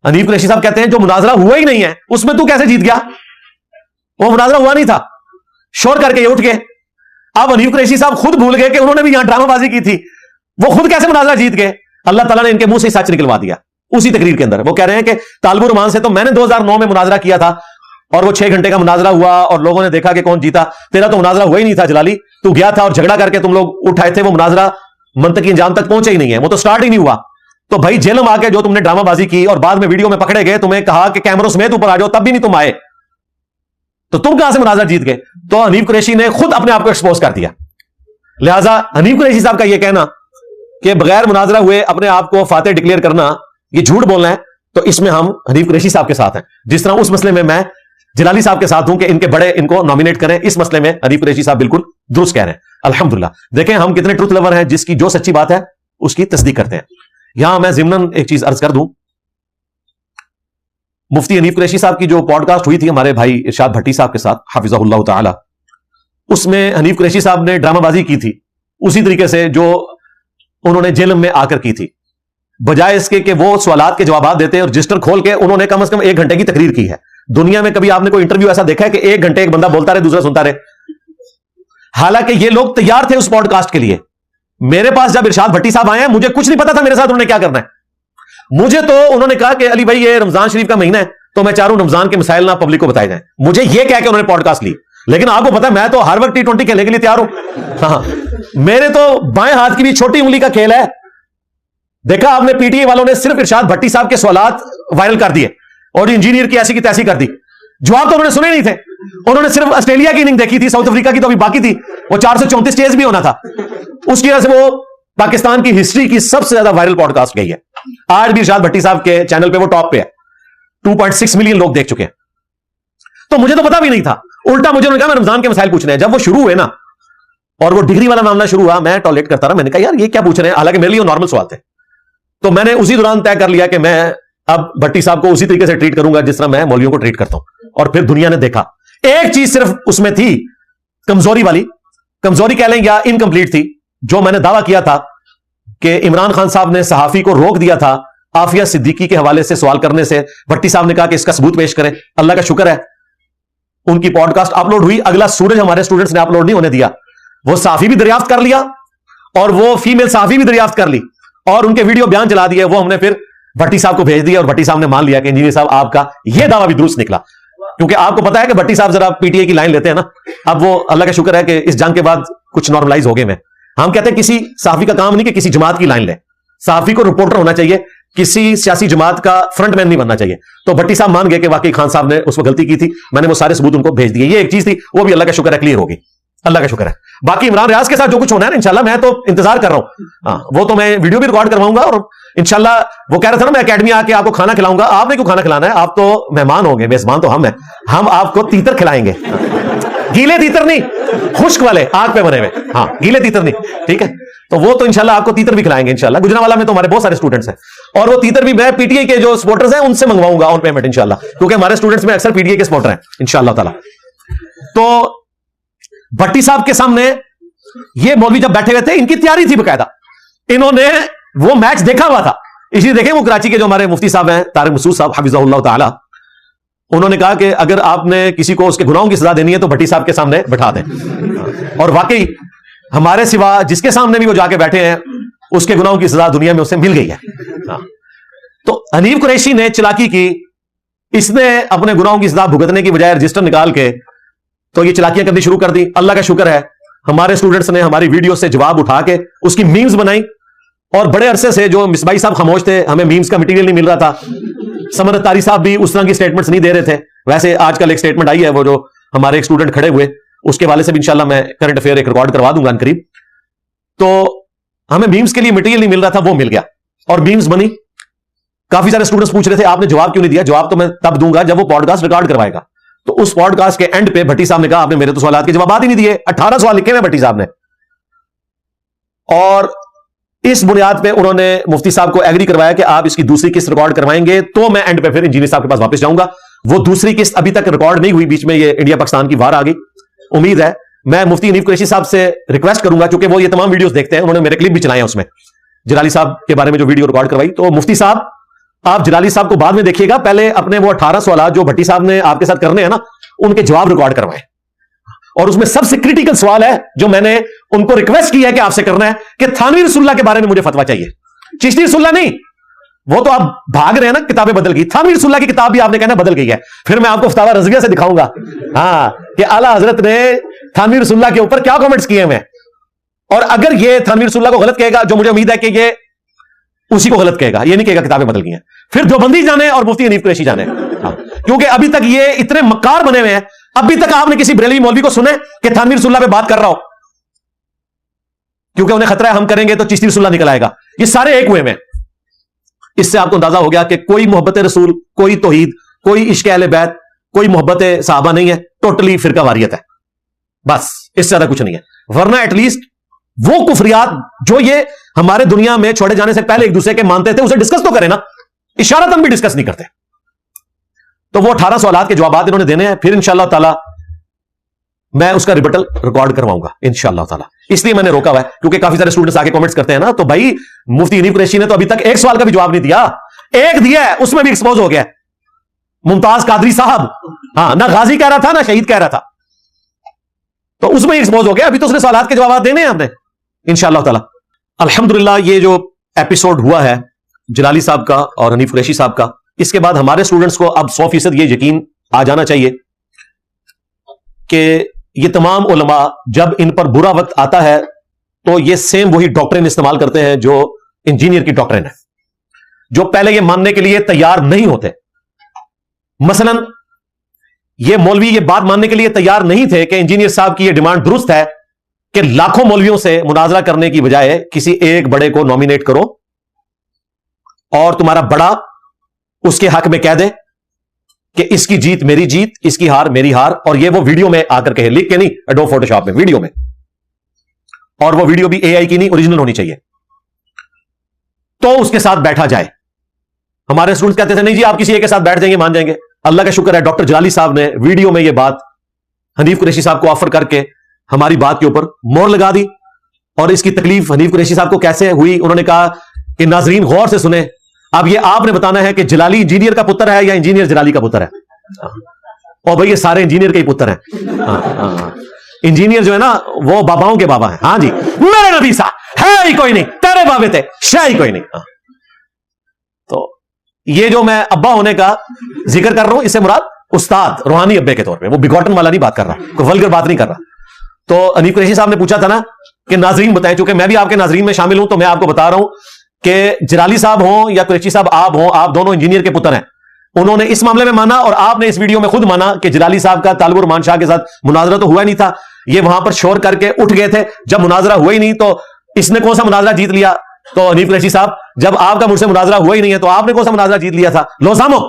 حنیف قریشی صاحب کہتے ہیں جو مناظرہ ہوا ہی نہیں ہے اس میں تو کیسے جیت گیا؟ وہ مناظرہ ہوا نہیں تھا. شور کر کے یہ اٹھ کے اب حنیف قریشی صاحب خود بھول گئے کہ انہوں نے بھی یہاں ڈرامہ بازی کی تھی. وہ خود کیسے مناظرہ جیت گئے؟ اللہ تعالیٰ نے ان کے منہ سے سچ نکلوا دیا. اسی تقریر کے اندر وہ کہہ رہے ہیں کہ طالب الرحمان سے تو میں نے 2009 میں مناظرہ کیا تھا اور وہ 6 گھنٹے کا مناظرہ ہوا اور لوگوں نے دیکھا کہ کون جیتا. تیرا تو مناظرہ ہوا ہی نہیں تھا جلالی, تو گیا تھا اور جھگڑا کر کے تم لوگ اٹھائے تھے, وہ مناظرہ منطقی انجام تک پہنچے ہی نہیں ہے, وہ تو سٹارٹ ہی نہیں ہوا. تو بھائی جیلم آ کے جو تم نے ڈرامہ بازی کی اور بعد میں ویڈیو میں پکڑے گئے, تمہیں کہا کہ کیمروں سمیت اوپر آ جاؤ, تب بھی نہیں تم آئے, تو تم کہاں سے مناظرہ جیت گئے؟ تو حنیف قریشی نے خود اپنے آپ کو ایکسپوز کر دیا. لہٰذا حنیف قریشی صاحب کا یہ کہنا کہ بغیر مناظرہ ہوئے اپنے آپ کو فاتح ڈکلیئر کرنا یہ جھوٹ بولنا ہے, تو اس میں ہم حنیف قریشی صاحب کے ساتھ ہیں. جس طرح اس مسئلے میں جلالی صاحب کے ساتھ ہوں کہ ان کے بڑے ان کو نامینیٹ کریں, اس مسئلے میں حنیف قریشی صاحب بالکل درست کہہ رہے ہیں. الحمدللہ دیکھیں ہم کتنے ٹروتھ لور ہیں, جس کی جو سچی بات ہے اس کی تصدیق کرتے ہیں. یہاں میں ضمناً ایک چیز عرض کر دوں, مفتی حنیف قریشی صاحب کی جو پوڈ کاسٹ ہوئی تھی ہمارے بھائی ارشاد بھٹی صاحب کے ساتھ حفظہ اللہ تعالی, اس میں حنیف قریشی صاحب نے ڈرامہ بازی کی تھی اسی طریقے سے جو انہوں نے جیلم میں آ کر کی تھی, بجائے اس کے کہ وہ سوالات کے جوابات دیتے اور رجسٹر کھول کے انہوں نے کم از کم 1 گھنٹے کی تقریر کی ہے. دنیا میں کبھی آپ نے کوئی انٹرویو ایسا دیکھا ہے کہ 1 گھنٹے ایک بندہ بولتا رہے دوسرا سنتا رہے؟ حالانکہ یہ لوگ تیار تھے اس پوڈ کاسٹ کے لیے. میرے پاس جب ارشاد بھٹی صاحب آئے ہیں مجھے کچھ نہیں پتا تھا میرے ساتھ انہوں نے کیا کرنا ہے. مجھے تو انہوں نے کہا کہ علی بھائی یہ رمضان شریف کا مہینہ ہے تو میں چاہ رہا ہوں رمضان کے مسائل نہ پبلک کو بتائے جائیں. مجھے یہ کہہ کے انہوں نے پوڈ کاسٹ لی, لیکن آپ کو پتا ہے میں تو ہر وقت T20 کھیلنے کے لیے تیار ہوں. ہاں میرے تو بائیں ہاتھ کی بھی چھوٹی انگلی کا کھیل ہے. دیکھا آپ نے پی ٹی اے والوں نے صرف ارشاد بھٹی صاحب کے سوالات وائرل کر دیے اور انجینئر کی ایسی کی تیسی کر دی. جواب تو انہوں نے سنے نہیں تھے, انہوں نے صرف آسٹریلیا کی اننگ دیکھی تھی, ساؤتھ افریقہ کی تو ابھی باقی تھی, وہ 434 چیز بھی ہونا تھا. اس کی وجہ سے وہ پاکستان کی ہسٹری کی سب سے زیادہ وائرل پوڈ کاسٹ گئی ہے. آج بھی ارشاد بھٹی صاحب کے چینل پہ وہ ٹاپ پہ ہے, 2.6 ملین لوگ دیکھ چکے ہیں. تو مجھے تو پتا بھی نہیں تھا, الٹا مجھے انہوں نے کہا میں رمضان کے مسائل پوچھنے ہیں. جب وہ شروع ہوئے نا اور وہ ڈگری والا معاملہ شروع ہوا, میں ٹالریٹ کرتا رہا, میں نے کہا یار یہ کیا پوچھ رہے ہیں, حالانکہ میرے لیے وہ نارمل سوال تھے. تو میں نے اسی دوران طے کر لیا کہ میں اب بھٹی صاحب کو اسی طریقے سے ٹریٹ کروں گا جس طرح میں مولویوں کو ٹریٹ کرتا ہوں. اور پھر دنیا نے دیکھا ایک چیز صرف اس میں تھی کمزوری والی, کمزوری کہہ لیں یا انکمپلیٹ تھی, جو میں نے دعویٰ کیا تھا کہ عمران خان صاحب نے صحافی کو روک دیا تھا عافیہ صدیقی کے حوالے سے سوال کرنے سے. بھٹی صاحب نے کہا کہ اس کا ثبوت پیش کریں. اللہ کا شکر ہے ان کی پوڈ کاسٹ اپلوڈ ہوئی, اگلا سورج ہمارے اسٹوڈنٹس نے اپلوڈ نہیں ہونے دیا. وہ صحافی بھی دریافت کر لیا اور وہ فیمیل صحافی بھی دریافت کر لی اور ان کے ویڈیو بیان چلا دیے. وہ ہم نے پھر بھٹی صاحب کو بھیج دیا اور بھٹی صاحب نے مان لیا کہ انجینئر صاحب آپ کا یہ دعویٰ بھی درست نکلا. کیونکہ آپ کو پتا ہے کہ بھٹی صاحب ذرا پی ٹی اے کی لائن لیتے ہیں نا. اب وہ اللہ کا شکر ہے کہ اس جنگ کے بعد کچھ نارملائز ہو گئے. میں ہم کہتے ہیں کسی صحافی کا کام نہیں کہ کسی جماعت کی لائن لے, صحافی کو رپورٹر ہونا چاہیے, کسی سیاسی جماعت کا فرنٹ مین نہیں بننا چاہیے. تو بھٹی صاحب مان گئے کہ واقعی خان صاحب نے اس میں غلطی کی تھی. میں نے وہ سارے ثبوت ان کو بھیج دیے. یہ ایک چیز تھی, وہ بھی اللہ کا شکر ہے کلیئر ہوگی, اللہ کا شکر ہے. باقی عمران ریاض کے ساتھ جو کچھ ہونا ہے نا انشاءاللہ میں تو انتظار کر رہا ہوں. ہاں وہ تو میں ویڈیو بھی ریکارڈ کرواؤں گا اور انشاءاللہ وہ کہہ رہا تھا نا میں اکیڈمی آ کے آپ کو کھانا کھلاؤں گا. آپ نے کیوں کھانا کھلانا ہے, آپ تو مہمان ہوں گے, میزبان تو ہم ہیں. ہم آپ کو تیتر کھلائیں گے, گیلے تیتر نہیں, خشک والے آگ پہ بنے ہوئے. ہاں گیلے تیتر نہیں, ٹھیک ہے. تو وہ تو انشاءاللہ آپ کو تیتر بھی کھلائیں گے انشاءاللہ. گجرانوالہ میں تو ہمارے بہت سارے اسٹوڈنٹس ہیں اور وہ تیتر بھی میں پی ٹی اے کے جو سپورٹرز ہیں ان سے منگواؤں گا آن پیمنٹ انشاءاللہ, کیونکہ ہمارے اسٹوڈنٹس میں اکثر پی ٹی اے کے سپورٹر ہیں انشاءاللہ تعالی. تو بھٹی صاحب کے سامنے یہ مولوی جب بیٹھے ہوئے تھے, ان کی تیاری تھی باقاعدہ, انہوں نے وہ میچ دیکھا ہوا تھا. اس لیے دیکھیں وہ کراچی کے جو ہمارے مفتی صاحب ہیں طارق مسعود صاحب حفظہ اللہ تعالی, انہوں نے کہا کہ اگر آپ نے کسی کو اس کے گناہوں کی سزا دینی ہے تو بھٹی صاحب کے سامنے بٹھا دیں. اور واقعی ہمارے سوا جس کے سامنے بھی وہ جا کے بیٹھے ہیں اس کے گناہوں کی سزا دنیا میں اسے مل گئی ہے. تو حنیف قریشی نے چلاکی کی, اس نے اپنے گناہوں کی سزا بھگتنے کی بجائے رجسٹر نکال کے تو یہ چلاکیاں کرنی شروع کر دی. اللہ کا شکر ہے ہمارے اسٹوڈنٹس نے ہماری ویڈیو سے جواب اٹھا کے اس کی میمز بنائی, اور بڑے عرصے سے جو مصباحی صاحب خاموش تھے, ہمیں میمز کا مٹیریل نہیں مل رہا تھا. سمر اتاری صاحب بھی اس طرح کی سٹیٹمنٹس نہیں دے رہے تھے. ویسے آج کل ایک سٹیٹمنٹ آئی ہے, وہ جو ہمارے ایک اسٹوڈنٹ کھڑے ہوئے اس کے حوالے سے بھی انشاءاللہ میں کرنٹ افیئر ایک ریکارڈ کروا دوں گا ان قریب. تو ہمیں میمز کے لیے مٹیریل نہیں مل رہا تھا, وہ مل گیا اور میمز بنی. کافی سارے اسٹوڈنٹس پوچھ رہے تھے آپ نے جواب کیوں نہیں دیا. جواب تو میں تب دوں گا جب وہ پوڈ کاسٹ ریکارڈ کروائے گا. تو اس پوڈ کاسٹ کے اینڈ پہ بھٹی صاحب نے کہا آپ نے میرے تو سوالات کے جوابات ہی نہیں دیے. 18 سوال لکھے ہوئے بھٹی صاحب نے, اور اس بنیاد پہ انہوں نے مفتی صاحب کو ایگری کروایا کہ آپ اس کی دوسری قسط ریکارڈ کروائیں گے تو میں اینڈ پہ پھر انجینئر صاحب کے پاس واپس جاؤں گا. وہ دوسری قسط ابھی تک ریکارڈ نہیں ہوئی, بیچ میں یہ انڈیا پاکستان کی وار آ گئی. امید ہے میں مفتی حنیف قریشی صاحب سے ریکویسٹ کروں گا, کیونکہ وہ یہ تمام ویڈیوز دیکھتے ہیں, انہوں نے میرے کلپ بھی چلائے ہیں اس میں جلالی صاحب کے بارے میں جو ویڈیو ریکارڈ کروائی. تو مفتی صاحب آپ جلالی صاحب کو بعد میں دیکھیے گا, پہلے اپنے وہ 18 سوالات جو بھٹی صاحب نے آپ کے ساتھ کرنے ہیں نا ان کے جواب ریکارڈ کروائیں. اور اس میں سب سے کریٹیکل سوال ہے جو میں نے ان کو ریکویسٹ کیا ہے کہ آپ سے کرنا ہے کہ تھانوی رسول اللہ کے بارے میں مجھے فتویٰ چاہیے. چشتی رسول اللہ نہیں, وہ تو آپ بھاگ رہے ہیں نا کتابیں بدل گئی. تھانوی رسول اللہ کی کتاب بھی آپ نے کہنا بدل گئی ہے. پھر میں آپ کو فتاوی رضویہ سے دکھاؤں گا ہاں کہ اعلیٰ حضرت نے تھانوی رسول اللہ کے اوپر کیا کامنٹس کیے ہیں. اور اگر یہ تھانوی رسول اللہ کو غلط کہے گا, جو مجھے امید ہے کہ یہ اسی کو غلط کہے گا, یہ نہیں کہے گا کتابیں بدل گئی ہیں, پھر دیوبندی جانے اور مفتی حنیف قریشی جانے. کیونکہ ابھی تک یہ اتنے مکار بنے ہوئے ہیں, ابھی تک آپ نے کسی بریلوی مولوی کو سنے کہ تھانوی رسول اللہ پہ بات کر رہا ہو, کیونکہ انہیں خطرہ ہے ہم کریں گے تو چشتی رسول اللہ نکل آئے گا. یہ سارے ایک ہوئے میں. اس سے آپ کو اندازہ ہو گیا کہ کوئی محبت رسول, کوئی توحید, کوئی عشق اہل بیت, کوئی محبت صحابہ نہیں ہے, ٹوٹلی فرقہ واریت ہے. بس اس سے زیادہ کچھ نہیں ہے. ورنہ ایٹ لیسٹ وہ کفریات جو یہ ہمارے دنیا میں چھوڑے جانے سے پہلے ایک دوسرے کے مانتے تھے, اسے ڈسکس تو کریں نا. اشارتاً بھی ڈسکس نہیں کرتے. تو وہ 18 سوالات کے جوابات انہوں نے دینے ہیں. پھر انشاءاللہ تعالی میں اس کا ریبٹل ریکارڈ کرواؤں گا انشاءاللہ تعالی. اس لیے میں نے روکا ہوا ہے کیونکہ کافی سارے اسٹوڈنٹس آگے کامنٹس کرتے ہیں نا, تو بھائی مفتی حنیف قریشی نے تو ابھی تک ایک سوال کا بھی جواب نہیں دیا. ایک دیا ہے, اس میں بھی ایکسپوز ہو گیا. ممتاز قادری صاحب, ہاں, نہ غازی کہہ رہا تھا نہ شہید کہہ رہا تھا, تو اس میں ایکسپوز ہو گیا. ابھی تو اس نے سوالات کے جوابات دینے ہیں ہم نے انشاءاللہ تعالی. الحمدللہ یہ جو ایپیسوڈ ہوا ہے جلالی صاحب کا اور حنیف قریشی صاحب کا, اس کے بعد ہمارے اسٹوڈنٹس کو اب 100% یہ یقین آ جانا چاہیے کہ یہ تمام علماء جب ان پر برا وقت آتا ہے تو یہ سیم وہی ڈاکٹرین استعمال کرتے ہیں جو انجینئر کی ڈاکٹرین ہے, جو پہلے یہ ماننے کے لیے تیار نہیں ہوتے. مثلا یہ مولوی یہ بات ماننے کے لیے تیار نہیں تھے کہ انجینئر صاحب کی یہ ڈیمانڈ درست ہے کہ لاکھوں مولویوں سے مناظرہ کرنے کی بجائے کسی ایک بڑے کو نامینیٹ کرو اور تمہارا بڑا اس کے حق میں کہہ دے کہ اس کی جیت میری جیت, اس کی ہار میری ہار, اور یہ وہ ویڈیو میں آ کر کہے, لکھ کے نہیں, ایڈوب فوٹو شاپ میں, ویڈیو میں. اور وہ ویڈیو بھی اے آئی کی نہیں, اوریجنل ہونی چاہیے, تو اس کے ساتھ بیٹھا جائے. ہمارے اسٹوڈنٹس کہتے تھے نہیں جی آپ کسی ایک کے ساتھ بیٹھ جائیں گے مان جائیں گے. اللہ کا شکر ہے ڈاکٹر جلالی صاحب نے ویڈیو میں یہ بات حنیف قریشی صاحب کو آفر کر کے ہماری بات کے اوپر مور لگا دی. اور اس کی تکلیف حنیف قریشی صاحب کو کیسے ہوئی, انہوں نے کہا کہ ناظرین غور سے سنیں, اب یہ آپ نے بتانا ہے کہ جلالی انجینئر کا پتر ہے یا انجینئر جلالی کا پتر ہے. اور بھائی یہ سارے انجینئر کے ہی پتر ہیں. انجینئر جو ہے نا وہ باباؤں کے بابا ہیں. ہاں جی, میرے نبی صاحب ہے ہی کوئی نہیں, تیرے بابے تھے شاہ ہی کوئی نہیں. تو یہ جو میں ابا ہونے کا ذکر کر رہا ہوں, اس سے مراد استاد روحانی ابے کے طور پہ, وہ بگوٹن والا نہیں بات کر رہا, کوئی ولگر بات نہیں کر رہا. تو حنیف قریشی صاحب نے پوچھا تھا نا کہ ناظرین بتائیں, چونکہ میں بھی آپ کے ناظرین میں شامل ہوں تو میں آپ کو بتا رہا ہوں کہ جلالی صاحب ہوں یا قریشی صاحب آپ ہوں, آپ دونوں انجینئر کے پتر ہیں. انہوں نے اس معاملے میں مانا اور آپ نے اس ویڈیو میں خود مانا کہ جلالی صاحب کا طالب الرحمان شاہ کے ساتھ مناظرہ تو ہوا نہیں تھا, یہ وہاں پر شور کر کے اٹھ گئے تھے. جب مناظرہ ہوا ہی نہیں تو اس نے کون سا مناظرہ جیت لیا؟ تو حنیف قریشی صاحب جب آپ کا مجھ سے مناظرہ ہوا ہی نہیں ہے تو آپ نے کون سا مناظرہ جیت لیا تھا؟ لو سامو.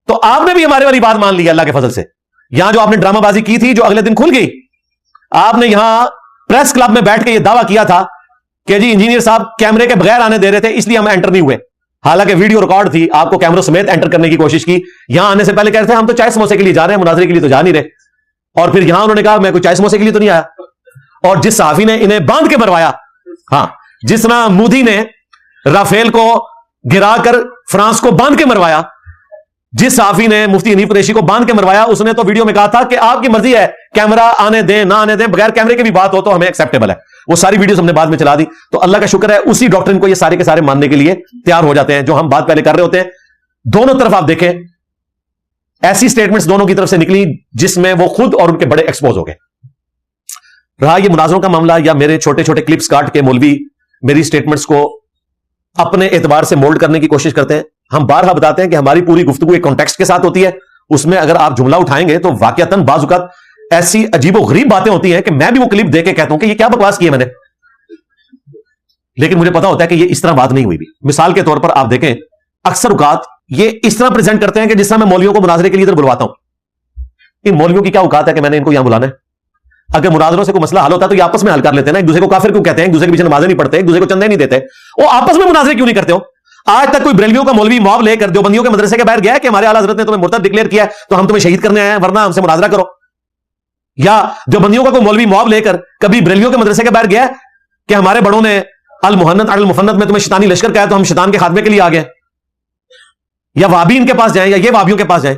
تو آپ نے بھی ہمارے والی بات مان لی اللہ کے فضل سے. یہاں جو آپ نے ڈرامہ بازی کی تھی جو اگلے دن کھل گئی, آپ نے یہاں پریس کلب میں بیٹھ کے یہ دعویٰ کیا تھا کہ جی انجینئر صاحب کیمرے کے بغیر آنے دے رہے تھے اس لیے ہم انٹر نہیں ہوئے, حالانکہ ویڈیو ریکارڈ تھی, آپ کو کیمروں سمیت انٹر کرنے کی کوشش کی. یہاں آنے سے پہلے کہہ رہے تھے ہم تو چائے سموسے کے لیے جا رہے ہیں, مناظرے کے لیے تو جا نہیں رہے. اور پھر یہاں انہوں نے کہا میں کوئی چائے سموسے کے لیے تو نہیں آیا. اور جس صحافی نے انہیں باندھ کے مروایا, ہاں جس طرح مودی نے رافیل کو گرا کر فرانس کو باندھ کے مروایا, جس صحافی نے مفتی حنیف قریشی کو باندھ کے مروایا, اس نے تو ویڈیو میں کہا تھا کہ آپ کی مرضی ہے کیمرہ آنے دیں نہ آنے دیں, بغیر کیمرے کی بھی بات ہو تو ہمیں ایکسیپٹیبل ہے. وہ ساری ویڈیوز ہم نے بعد میں چلا دی. تو اللہ کا شکر ہے اسی ڈاکٹرن کو یہ سارے کے سارے ماننے کے لیے تیار ہو جاتے ہیں جو ہم بات پہلے کر رہے ہوتے ہیں. دونوں طرف آپ دیکھیں ایسی سٹیٹمنٹس دونوں کی طرف سے نکلی جس میں وہ خود اور ان کے بڑے ایکسپوز ہو گئے. رہا یہ مناظروں کا معاملہ یا میرے چھوٹے چھوٹے کلپس کاٹ کے مولوی میری سٹیٹمنٹس کو اپنے اعتبار سے مولڈ کرنے کی کوشش کرتے ہیں. ہم بارہا بتاتے ہیں کہ ہماری پوری گفتگو ایک کانٹیکسٹ کے ساتھ ہوتی ہے. اس میں اگر آپ جملہ اٹھائیں گے تو واقعتاً بعض اوقات ایسی عجیب و غریب باتیں ہوتی ہیں کہ میں بھی وہ کلپ دیکھ کے کہتا ہوں کہ یہ کیا بکواس کی ہے میں نے, لیکن مجھے پتا ہوتا ہے کہ یہ اس طرح بات نہیں ہوئی بھی. مثال کے طور پر آپ دیکھیں اکثر اوقات یہ اس طرح پریزنٹ کرتے ہیں کہ جس طرح میں مولویوں کو مناظرے کے لیے ادھر بلواتا ہوں. ان مولویوں کی کیا اوقات ہے کہ میں نے ان کو یہاں بلانا ہے؟ اگر مناظروں سے کوئی مسئلہ حل ہوتا ہے تو یہ آپس میں حل کر لیتے ہیں نا. ایک دوسرے کو کافر کیوں کہتے ہیں, ایک دوسرے کے پیچھے نمازیں نہیں پڑھتے, ایک دوسرے کو چندے نہیں دیتے, وہ آپس میں مناظرے کیوں نہیں کرتے ہو؟ آج تک کوئی بریلویوں کا مولوی مواب لے کر دیوبندیوں کے مدرسے کے باہر گیا کہ ہمارے اعلیٰ حضرت نے تمہیں مرتد ڈکلیئر کیا ہے تو ہم تمہیں شہید کرنے آئے ہیں ورنہ ہم سے مناظرہ کرو؟ یا دیوبندیوں کا کوئی مولوی مواب لے کر کبھی بریلویوں کے مدرسے کے باہر گیا کہ ہمارے بڑوں نے المحنت المفنت میں تمہیں شیطانی لشکر کہا تو ہم شیطان کے خاتمے کے لیے آ گئے؟ یا وابی ان کے پاس جائیں یا یہ وابیوں کے پاس جائیں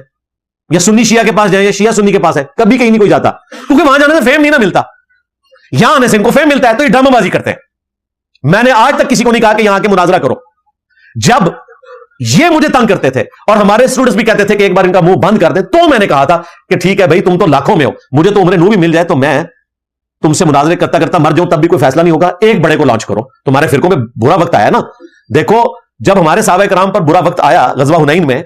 یا سنی شیعہ کے پاس جائیں یا شیعہ سنی کے پاس ہے, کبھی کہیں نہیں کوئی جاتا کیونکہ وہاں جانے سے فیم نہیں نہ ملتا. یہاں آنے سے ان کو فیم ملتا ہے تو یہ ڈرامہ بازی کرتے ہیں. میں نے آج تک کسی کو نہیں کہا کہ یہاں کے مناظرہ کرو. جب یہ مجھے تنگ کرتے تھے اور ہمارے اسٹوڈنٹس بھی کہتے تھے کہ ایک بار ان کا منہ بند کر دیں, تو میں نے کہا تھا کہ ٹھیک ہے بھائی, تم تو لاکھوں میں ہو, مجھے تو عمر نو بھی مل جائے تو میں تم سے مناظرے کرتا کرتا مر جاؤں تب بھی کوئی فیصلہ نہیں ہوگا. ایک بڑے کو لانچ کرو. تمہارے فرقوں میں برا وقت آیا نا. دیکھو جب ہمارے صحابہ کرام پر برا وقت آیا غزوہ حنین میں,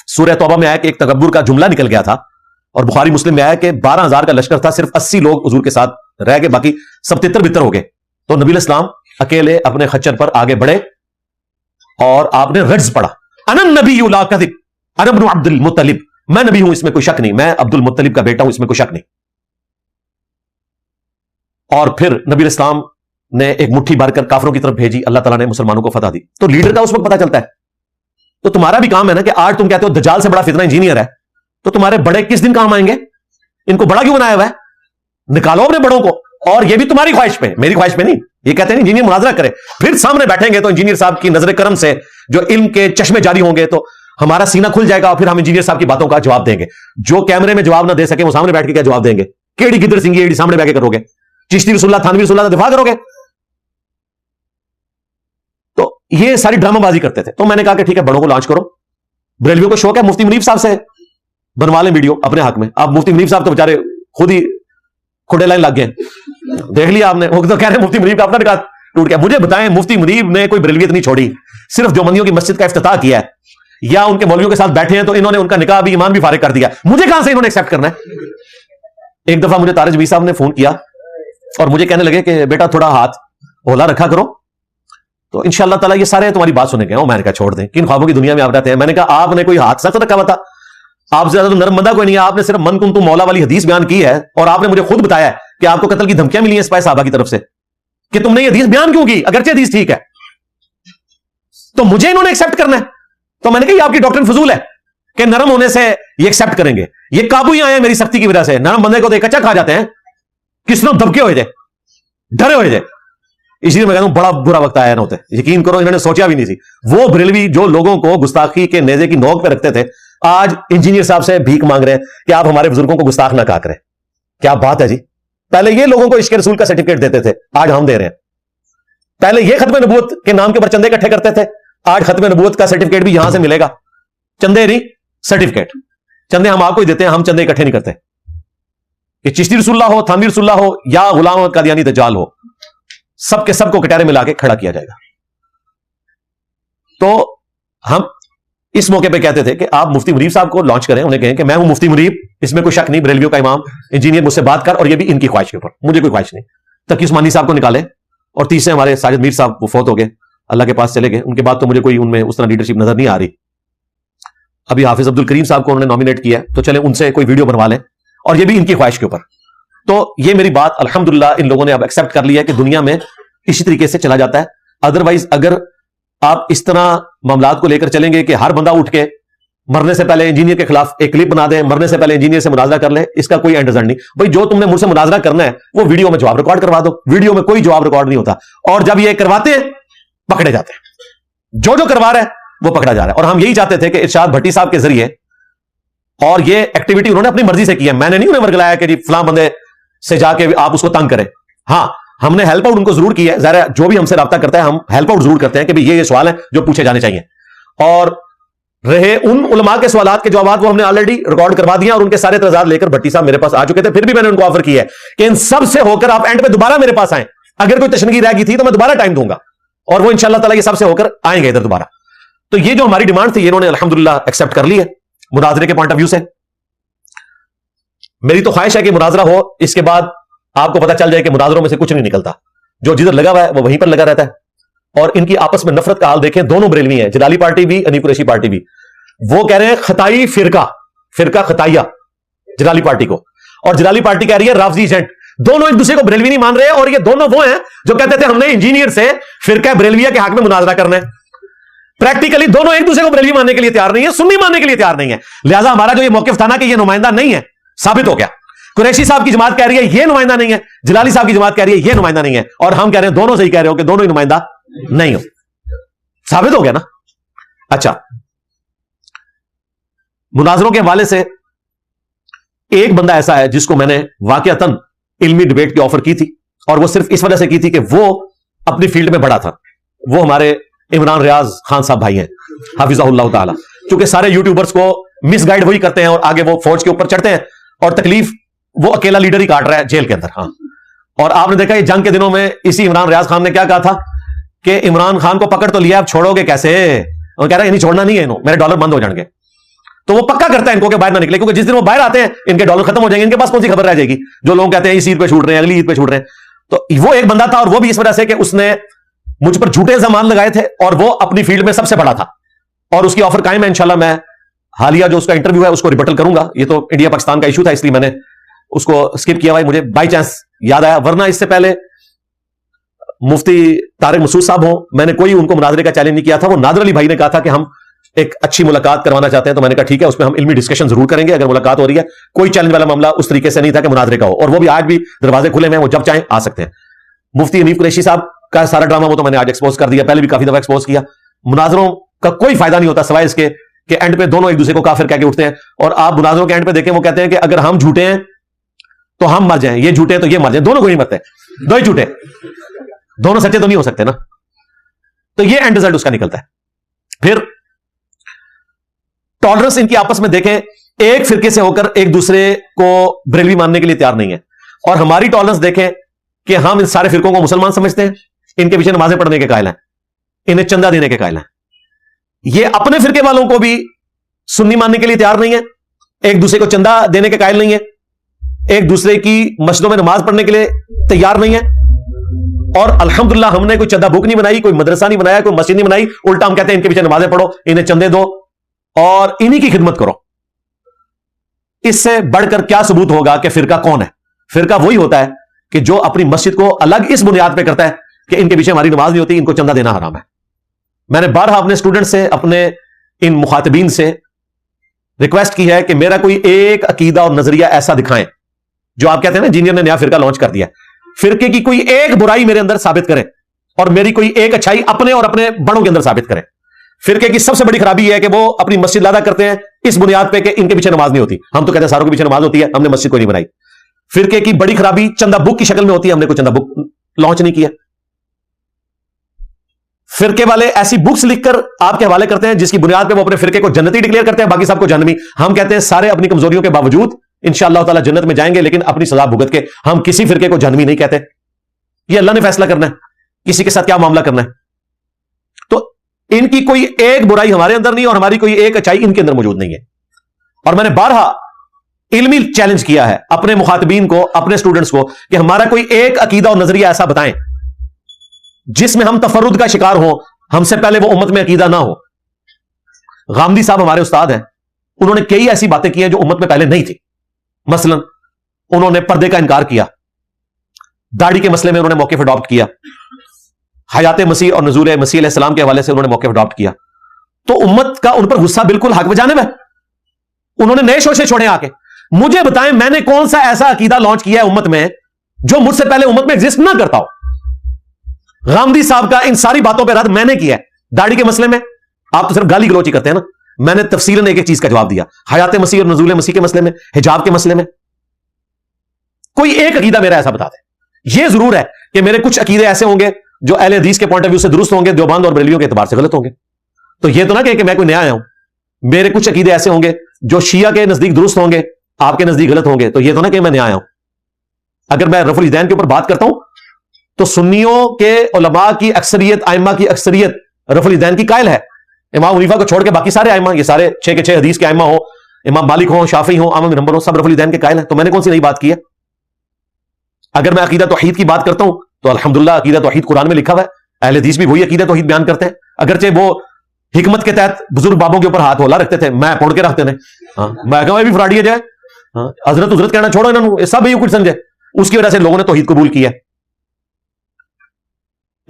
سورہ توبہ میں آیا کہ ایک تکبر کا جملہ نکل گیا تھا, اور بخاری مسلم میں آیا کہ 12,000 کا لشکر تھا, صرف 80 لوگ حضور کے ساتھ رہ گئے, باقی سب تتر بتر ہو گئے. تو نبی الاسلام اکیلے اپنے خچر پر آگے بڑھے اور آپ نے رجز پڑھا, انا النبی لا کذب انا ابن عبد المطلب, میں نبی ہوں اس میں کوئی شک نہیں, میں عبد المطلب کا بیٹا ہوں اس میں کوئی شک نہیں. اور پھر نبی الاسلام نے ایک مٹھی بھر کر کافروں کی طرف بھیجی, اللہ تعالیٰ نے مسلمانوں کو فتح دی. تو لیڈر کا اس وقت پتہ چلتا ہے. تو تمہارا بھی کام ہے نا کہ آج تم کہتے ہو دجال سے بڑا فتنہ انجینئر ہے, تو تمہارے بڑے کس دن کام آئیں گے؟ ان کو بڑا کیوں بنایا ہوا ہے؟ نکالو اپنے بڑوں کو. اور یہ بھی تمہاری خواہش پہ, میری خواہش پہ نہیں. یہ کہتے ہیں انجینئر مناظرہ کرے, پھر سامنے بیٹھیں گے تو انجینئر صاحب کی نظر کرم سے جو علم کے چشمے جاری ہوں گے تو ہمارا سینہ کھل جائے گا, اور پھر ہم انجینئر صاحب کی باتوں کا جواب دیں گے. جو کیمرے میں جواب نہ دے سکے وہ سامنے بیٹھ کے کیا جواب دیں گے؟ کیڑی گدر سنگھی ایڑی سامنے بیٹھ کے کرو گے؟ چشتی رسول اللہ تھانوی رسول اللہ کا دفاع کرو گے؟ تو یہ ساری ڈرامہ بازی کرتے تھے. تو میں نے کہا کہ ٹھیک ہے بڑوں کو لانچ کرو. بریلویوں کو شوق ہے مفتی منیب صاحب سے بنوا لیں ویڈیو اپنے حق میں. اب مفتی منیب صاحب تو بیچارے خود ہی کھڑے لائن لگ گئے, دیکھ لیا آپ نے, وہ تو کہہ رہے ہیں مفتی منیب کا اپنا نکاح ٹوٹ گیا. مجھے بتائیں مفتی منیب نے کوئی بریلویت نہیں چھوڑی, صرف دیوبندیوں کی مسجد کا افتتاح کیا ہے, یا ان کے مولویوں کے ساتھ بیٹھے ہیں تو انہوں نے ان کا نکاح بھی ایمان بھی فارغ کر دیا. مجھے کہاں سے انہوں نے ایکسپٹ کرنا ہے؟ ایک دفعہ مجھے طارق جبیر صاحب نے فون کیا اور مجھے کہنے لگے کہ بیٹا تھوڑا ہاتھ اولا رکھا کرو, تو انشاءاللہ تعالیٰ یہ سارے تمہاری بات سنیں گے. میں نے کہا چھوڑ دیں, کن خوابوں کی دنیا میں آپ رہتے ہیں. میں نے کہا آپ نے کوئی ہاتھ سخت رکھا ہوا تھا, آپ سے زیادہ نرم بندہ کوئی نہیں ہے. آپ نے صرف من کن تو مولا والی حدیث بیان کی ہے, اور آپ نے مجھے خود بتایا ہے کہ آپ کو قتل کی دھمکیاں ملی ہیں سپاہی صحابہ کی طرف سے, کہ تم نے یہ حدیث بیان کیوں کی اگرچہ حدیث ٹھیک ہے. تو مجھے انہوں نے ایکسپٹ کرنا ہے. تو میں نے کہا یہ آپ کی ڈاکٹرن فضول ہے کہ نرم ہونے سے یہ ایکسپٹ کریں گے. یہ قابو ہی آئے ہیں میری سختی کی وجہ سے. نرم بندے کو تو کچا کھا جاتے ہیں, کس نے دھمکے ہوئے تھے, ڈرے ہوئے تھے. اس لیے میں کہتا ہوں بڑا برا وقت آیا نہ ہوتے. یقین کرو انہوں نے سوچا بھی نہیں تھی. وہ بریلوی جو لوگوں کو گستاخی کے نیزے کی نوک پہ رکھتے تھے, آج انجینئر صاحب سے بھیک مانگ رہے ہیں کہ آپ ہمارے بزرگوں کو گستاخ نہ کہا کریں. کیا بات ہے جی. پہلے یہ لوگوں کو عشق رسول کا سرٹیفکیٹ دیتے تھے, آج ہم دے رہے ہیں. پہلے یہ ختم نبوت کے نام کے اوپر چندے اکٹھے کرتے تھے, آج ختم نبوت کا سرٹیفکیٹ بھی یہاں سے ملے گا. چندے نہیں, سرٹیفکیٹ. چندے ہم آپ کو ہی دیتے ہیں, ہم چندے اکٹھے نہیں کرتے. کہ چشتی رسول اللہ ہو, تھانوی رسول اللہ ہو, یا غلام احمد قادیانی دجال ہو, سب کے سب کو کٹہرے میں لا کے کھڑا کیا جائے گا. تو ہم اس موقع پہ کہتے تھے کہ آپ مفتی منیب صاحب کو لانچ کریں, انہیں کہیں کہ میں ہوں مفتی منیب, اس میں کوئی شک نہیں, بریلویوں کا امام, انجینئر, مجھ سے بات کر, اور یہ بھی ان کی خواہش کے اوپر, مجھے کوئی خواہش نہیں. تقی عثمانی صاحب کو نکالیں, اور تیسرے ہمارے ساجد میر صاحب وہ فوت ہو گئے, اللہ کے پاس چلے گئے. ان کے بعد تو مجھے کوئی ان میں اس طرح لیڈرشپ نظر نہیں آ رہی. ابھی حافظ عبد الکریم صاحب کو انہوں نے نامینیٹ کیا, تو چلے ان سے کوئی ویڈیو بنوا لیں, اور یہ بھی ان کی خواہش کے اوپر. تو یہ میری بات الحمدللہ ان لوگوں نے اب ایکسپٹ کر لیا کہ دنیا میں اسی طریقے سے چلا جاتا ہے. ادروائز اگر آپ اس طرح معاملات کو لے کر چلیں گے کہ ہر بندہ اٹھ کے مرنے سے پہلے انجینئر کے خلاف ایک کلپ بنا دیں, مرنے سے پہلے انجینئر سے مناظرہ کر لیں, اس کا کوئی اینڈ رزلٹ نہیں. بھائی جو تم نے مجھ سے مناظرہ کرنا ہے وہ ویڈیو میں جواب ریکارڈ کروا دو. ویڈیو میں کوئی جواب ریکارڈ نہیں ہوتا, اور جب یہ کرواتے ہیں پکڑے جاتے ہیں. جو کروا رہا ہے وہ پکڑا جا رہا ہے. اور ہم یہی چاہتے تھے کہ ارشاد بھٹی صاحب کے ذریعے, اور یہ ایکٹیویٹی انہوں نے اپنی مرضی سے کی ہے, میں نے نہیں انہیں ورگلایا کہ جی فلاں بندے سے جا کے آپ اس کو تنگ کریں. ہاں ہم نے ہیلپ آؤٹ ان کو ضرور کیا ہے, ظاہر جو بھی ہم سے رابطہ کرتا ہے ہم ہیلپ آؤٹ ضرور کرتے ہیں کہ یہ سوال ہیں جو پوچھے جانے چاہیے. اور رہے ان علماء کے سوالات کے جوابات, وہ ہم نے آلریڈی ریکارڈ کروا دیا, اور ان کے سارے اعتراضات لے کر بھٹی صاحب میرے پاس آ چکے تھے. پھر بھی میں نے ان کو آفر کیا ہے کہ ان سب سے ہو کر آپ اینڈ پہ دوبارہ میرے پاس آئیں. اگر کوئی تشنگی رہ گئی تھی تو میں دوبارہ ٹائم دوں گا, اور وہ انشاءاللہ تعالیٰ یہ سب سے ہو کر آئیں گے ادھر دوبارہ. تو یہ جو ہماری ڈیمانڈ تھی, انہوں نے الحمدللہ ایکسپٹ کر لی ہے مناظرے کے پوائنٹ آف ویو سے. میری تو خواہش ہے کہ مناظرہ ہو, اس کے بعد آپ کو پتہ چل جائے کہ مناظروں میں سے کچھ نہیں نکلتا, جو جدھر لگا ہوا ہے وہ وہیں پر لگا رہتا ہے. اور ان کی آپس میں نفرت کا حال دیکھیں, دونوں بریلوی ہیں, جلالی پارٹی بھی, حنیف قریشی پارٹی بھی. وہ کہہ رہے ہیں خطائی فرقہ خطائیہ جلالی پارٹی کو, اور جلالی پارٹی کہہ رہی ہے رافضی ایجنٹ. دونوں ایک دوسرے کو بریلوی نہیں مان رہے, اور یہ دونوں وہ ہیں جو کہتے تھے ہم نے انجینئر سے فرقہ بریلویہ کے حق میں مناظرہ کرنا ہے. پریکٹیکلی دونوں ایک دوسرے کو بریلوی ماننے کے لیے تیار نہیں ہے, سنی ماننے کے لیے تیار نہیں ہے. لہذا ہمارا جو یہ موقف تھا نا کہ یہ نمائندہ نہیں ہے, ثابت ہو گیا. قریشی صاحب کی جماعت کہہ رہی ہے یہ نمائندہ نہیں ہے, جلالی صاحب کی جماعت کہہ رہی ہے یہ نمائندہ نہیں ہے, اور ہم کہہ رہے ہیں دونوں سے ہی کہہ رہے ہو کہ دونوں ہی نمائندہ نہیں ہو. ثابت ہو گیا نا. اچھا, مناظروں کے حوالے سے ایک بندہ ایسا ہے جس کو میں نے واقعتاً علمی ڈیبیٹ کی آفر کی تھی, اور وہ صرف اس وجہ سے کی تھی کہ وہ اپنی فیلڈ میں بڑا تھا. وہ ہمارے عمران ریاض خان صاحب بھائی ہیں حافظہ اللہ تعالی. چونکہ سارے یوٹیوبرز کو مس گائیڈ وہی کرتے ہیں اور آگے وہ فوج کے اوپر چڑھتے ہیں اور تکلیف وہ اکیلا لیڈر ہی کاٹ رہا ہے جیل کے اندر. ہاں, اور آپ نے دیکھا یہ جنگ کے دنوں میں اسی عمران ریاض خان نے کیا کہا تھا کہ عمران خان کو پکڑ تو لیا, اب چھوڑو گے کیسے؟ اور کہہ رہا ہے نہیں چھوڑنا نہیں ہے انہوں, میرے ڈالر بند ہو جائیں گے. تو وہ پکا کرتا ہے ان کو کہ باہر نہ نکلے, کیونکہ جس دن وہ باہر آتے ہیں ان کے ڈالر ختم ہو جائیں گے, ان کے پاس کون سی خبر رہ جائے گی. جو لوگ کہتے ہیں اس عید پہ چھوٹ رہے ہیں, اگلی عید پہ چھوٹ رہے ہیں. تو وہ ایک بندہ تھا, اور وہ بھی اس وجہ سے کہ اس نے مجھ پر جھوٹے الزامات لگائے تھے, اور وہ اپنی فیلڈ میں سب سے بڑا تھا, اور اس کی آفر قائم ہے. انشاءاللہ میں حالیہ جو اس کا انٹرویو ہے اس کو ریبٹل کروں گا. یہ تو انڈیا پاکستان کا ایشو تھا, اس لیے میں نے اس کو اسکپ کیا ہوا ہے, مجھے بائی چانس یاد آیا. ورنہ اس سے پہلے مفتی طارق مسعود صاحب ہوں, میں نے کوئی ان کو مناظرے کا چیلنج نہیں کیا تھا. وہ نادر علی بھائی نے کہا تھا کہ ہم ایک اچھی ملاقات کروانا چاہتے ہیں, تو میں نے کہا ٹھیک ہے, اس میں ہم علمی ڈسکشن ضرور کریں گے اگر ملاقات ہو رہی ہے. کوئی چیلنج والا معاملہ اس طریقے سے نہیں تھا کہ مناظرے کا ہو, اور وہ بھی آج بھی دروازے کھلے ہیں, وہ جب چاہیں آ سکتے ہیں. مفتی حنیف قریشی صاحب کا سارا ڈرامہ وہ تو میں نے آج ایکسپوز کر دیا, پہلے بھی کافی دفعہ ایکسپوز کیا. مناظروں کا کوئی فائدہ نہیں ہوتا سوائے اس کے کہ اینڈ پہ دونوں ایک دوسرے کو کافر کہہ کے اٹھتے ہیں. اور آپ مناظروں کے اینڈ پہ دیکھیں, وہ کہتے ہیں کہ اگر ہم جھوٹے ہیں تو ہم مر جائیں, یہ جھوٹے ہیں تو یہ مر جائیں, دونوں کو نہیں مرتے, دو ہی جھوٹے, دونوں سچے تو نہیں ہو سکتے نا. تو یہ اینڈ رزلٹ اس کا نکلتا ہے. پھر ٹالرنس ان کی آپس میں دیکھیں, ایک فرقے سے ہو کر ایک دوسرے کو بریلوی ماننے کے لیے تیار نہیں ہے. اور ہماری ٹالرنس دیکھیں کہ ہم ان سارے فرقوں کو مسلمان سمجھتے ہیں, ان کے پیچھے نمازیں پڑھنے کے قائل ہیں, انہیں چندہ دینے کے قائل ہیں. یہ اپنے فرقے والوں کو بھی سنی ماننے کے لیے تیار نہیں ہے, ایک دوسرے کو چندہ دینے کے قائل نہیں ہے, ایک دوسرے کی مسجدوں میں نماز پڑھنے کے لیے تیار نہیں ہے. اور الحمدللہ ہم نے کوئی چندہ بک نہیں بنائی, کوئی مدرسہ نہیں بنایا, کوئی مسجد نہیں بنائی. الٹا ہم کہتے ہیں ان کے پیچھے نمازیں پڑھو, انہیں چندے دو اور انہی کی خدمت کرو. اس سے بڑھ کر کیا ثبوت ہوگا کہ فرقہ کون ہے؟ فرقہ وہی ہوتا ہے کہ جو اپنی مسجد کو الگ اس بنیاد پہ کرتا ہے کہ ان کے پیچھے ہماری نماز نہیں ہوتی, ان کو چندہ دینا حرام ہے. میں نے بارہا اپنے اسٹوڈنٹ سے, اپنے ان مخاطبین سے ریکویسٹ کی ہے کہ میرا کوئی ایک عقیدہ اور نظریہ ایسا دکھائیں جو آپ کہتے ہیں نا انجینئر نے نیا فرقہ لانچ کر دیا, فرقے کی کوئی ایک برائی میرے اندر ثابت کریں اور میری کوئی ایک اچھائی اپنے اور اپنے بڑوں کے اندر ثابت کریں. فرقے کی سب سے بڑی خرابی یہ ہے کہ وہ اپنی مسجد لادا کرتے ہیں اس بنیاد پہ کہ ان کے پیچھے نماز نہیں ہوتی. ہم تو کہتے ہیں ساروں کے پیچھے نماز ہوتی ہے, ہم نے مسجد کو نہیں بنائی. فرقے کی بڑی خرابی چندہ بک کی شکل میں ہوتی ہے, ہم نے کوئی چندہ بک لانچ نہیں کیا. فرقے والے ایسی بکس لکھ کر آپ کے حوالے کرتے ہیں جس کی بنیاد پہ وہ اپنے فرقے کو جنتی ڈکلیئر کرتے ہیں, باقی سب کو جہنمی. ہم کہتے ہیں سارے اپنی کمزوریوں کے باوجود انشاءاللہ تعالی جنت میں جائیں گے, لیکن اپنی سزا بھگت کے. ہم کسی فرقے کو جہنمی نہیں کہتے, یہ اللہ نے فیصلہ کرنا ہے کسی کے ساتھ کیا معاملہ کرنا ہے. تو ان کی کوئی ایک برائی ہمارے اندر نہیں اور ہماری کوئی ایک اچائی ان کے اندر موجود نہیں ہے. اور میں نے بارہا علمی چیلنج کیا ہے اپنے مخاطبین کو, اپنے اسٹوڈنٹس کو, کہ ہمارا کوئی ایک عقیدہ اور نظریہ ایسا بتائیں جس میں ہم تفرد کا شکار ہوں, ہم سے پہلے وہ امت میں عقیدہ نہ ہو. غامدی صاحب ہمارے استاد ہیں, انہوں نے کئی ایسی باتیں کی ہیں جو امت میں پہلے نہیں تھی. مثلا انہوں نے پردے کا انکار کیا, داڑھی کے مسئلے میں انہوں نے موقف اڈاپٹ کیا, حیات مسیح اور نزول مسیح علیہ السلام کے حوالے سے انہوں نے موقف اڈاپٹ کیا. تو امت کا ان پر غصہ بالکل حق بجانب ہے. انہوں نے نئے شوشے چھوڑے آ کے. مجھے بتائیں میں نے کون سا ایسا عقیدہ لانچ کیا ہے امت میں جو مجھ سے پہلے امت میں ایگزسٹ نہ کرتا ہو. غامدی صاحب کا ان ساری باتوں پہ رد میں نے کیا ہے. داڑھی کے مسئلے میں آپ تو صرف گالی گلوچ ہی کرتے ہیں نا, میں نے تفصیلاً ایک ایک چیز کا جواب دیا. حیات مسیح اور نزول مسیح کے مسئلے میں, حجاب کے مسئلے میں کوئی ایک عقیدہ میرا ایسا بتا دیں. یہ ضرور ہے کہ میرے کچھ عقیدے ایسے ہوں گے جو اہل حدیث کے پوائنٹ آف ویو سے درست ہوں گے, دیوبند اور بریلویوں کے اعتبار سے غلط ہوں گے. تو یہ تو نہ کہ میں کوئی نیا آیا ہوں. میرے کچھ عقیدے ایسے ہوں گے جو شیعہ کے نزدیک درست ہوں گے, آپ کے نزدیک غلط ہوں گے. تو یہ تو نہ کہ میں نیا آیا ہوں. اگر میں رفع الیدین کے اوپر بات کرتا ہوں تو سنیوں کے علماء کی اکثریت, ائمہ کی اکثریت رفع الیدین کی قائل ہے. امام حنیفہ کو چھوڑ کے باقی سارے ائمہ, یہ سارے 6 کے 6 حدیث کے ائمہ ہوں, امام مالک ہوں, شافعی ہوں, احمد بن حنبل ہوں, سب رفع الیدین کے قائل ہیں. تو میں نے کون سی نئی بات کی ہے؟ اگر میں عقیدہ توحید کی بات کرتا ہوں تو الحمدللہ عقیدہ توحید قرآن میں لکھا ہوا ہے. اہل حدیث بھی وہی عقیدہ توحید بیان کرتے ہیں, اگرچہ وہ حکمت کے تحت بزرگ بابوں کے اوپر ہاتھ ہولا رکھتے تھے, میں پڑھ کے رکھتے تھے. میں کہا بھی فراڈی ہے جائے, حضرت کہنا چھوڑو انہوں نے, سب کچھ سمجھے. اس کی وجہ سے لوگوں نے توحید قبول کیا.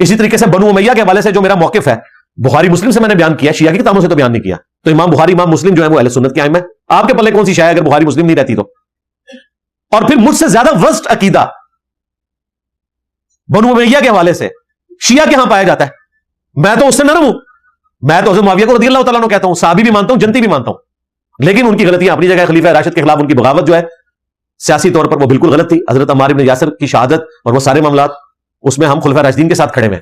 اسی طریقے سے بنو امیہ کے حوالے سے جو میرا موقف ہے بخاری مسلم سے میں نے بیان کیا, شیعہ کی کتابوں سے تو بیان نہیں کیا. تو امام بخاری امام مسلم جو ہے وہ اہل سنت کے ائمہ ہیں. آپ کے پلے کون سی شے اگر بخاری مسلم نہیں رہتی تو. اور پھر مجھ سے زیادہ ورسٹ عقیدہ بنو امیہ کے حوالے سے شیعہ کے ہاں پایا جاتا ہے. میں تو اس سے نرم ہوں, میں تو حضرت معاویہ کو رضی اللہ تعالیٰ عنہ کہتا ہوں, صحابی بھی مانتا ہوں, جنتی بھی مانتا ہوں, لیکن ان کی غلطیاں اپنی جگہ. خلیفہ راشد کے خلاف ان کی بغاوت جو ہے سیاسی طور پر وہ بالکل غلط تھی. حضرت عمار بن یاسر کی شہادت اور وہ سارے معاملات, اس میں ہم خلفاء راشدین کے ساتھ کھڑے ہوئے.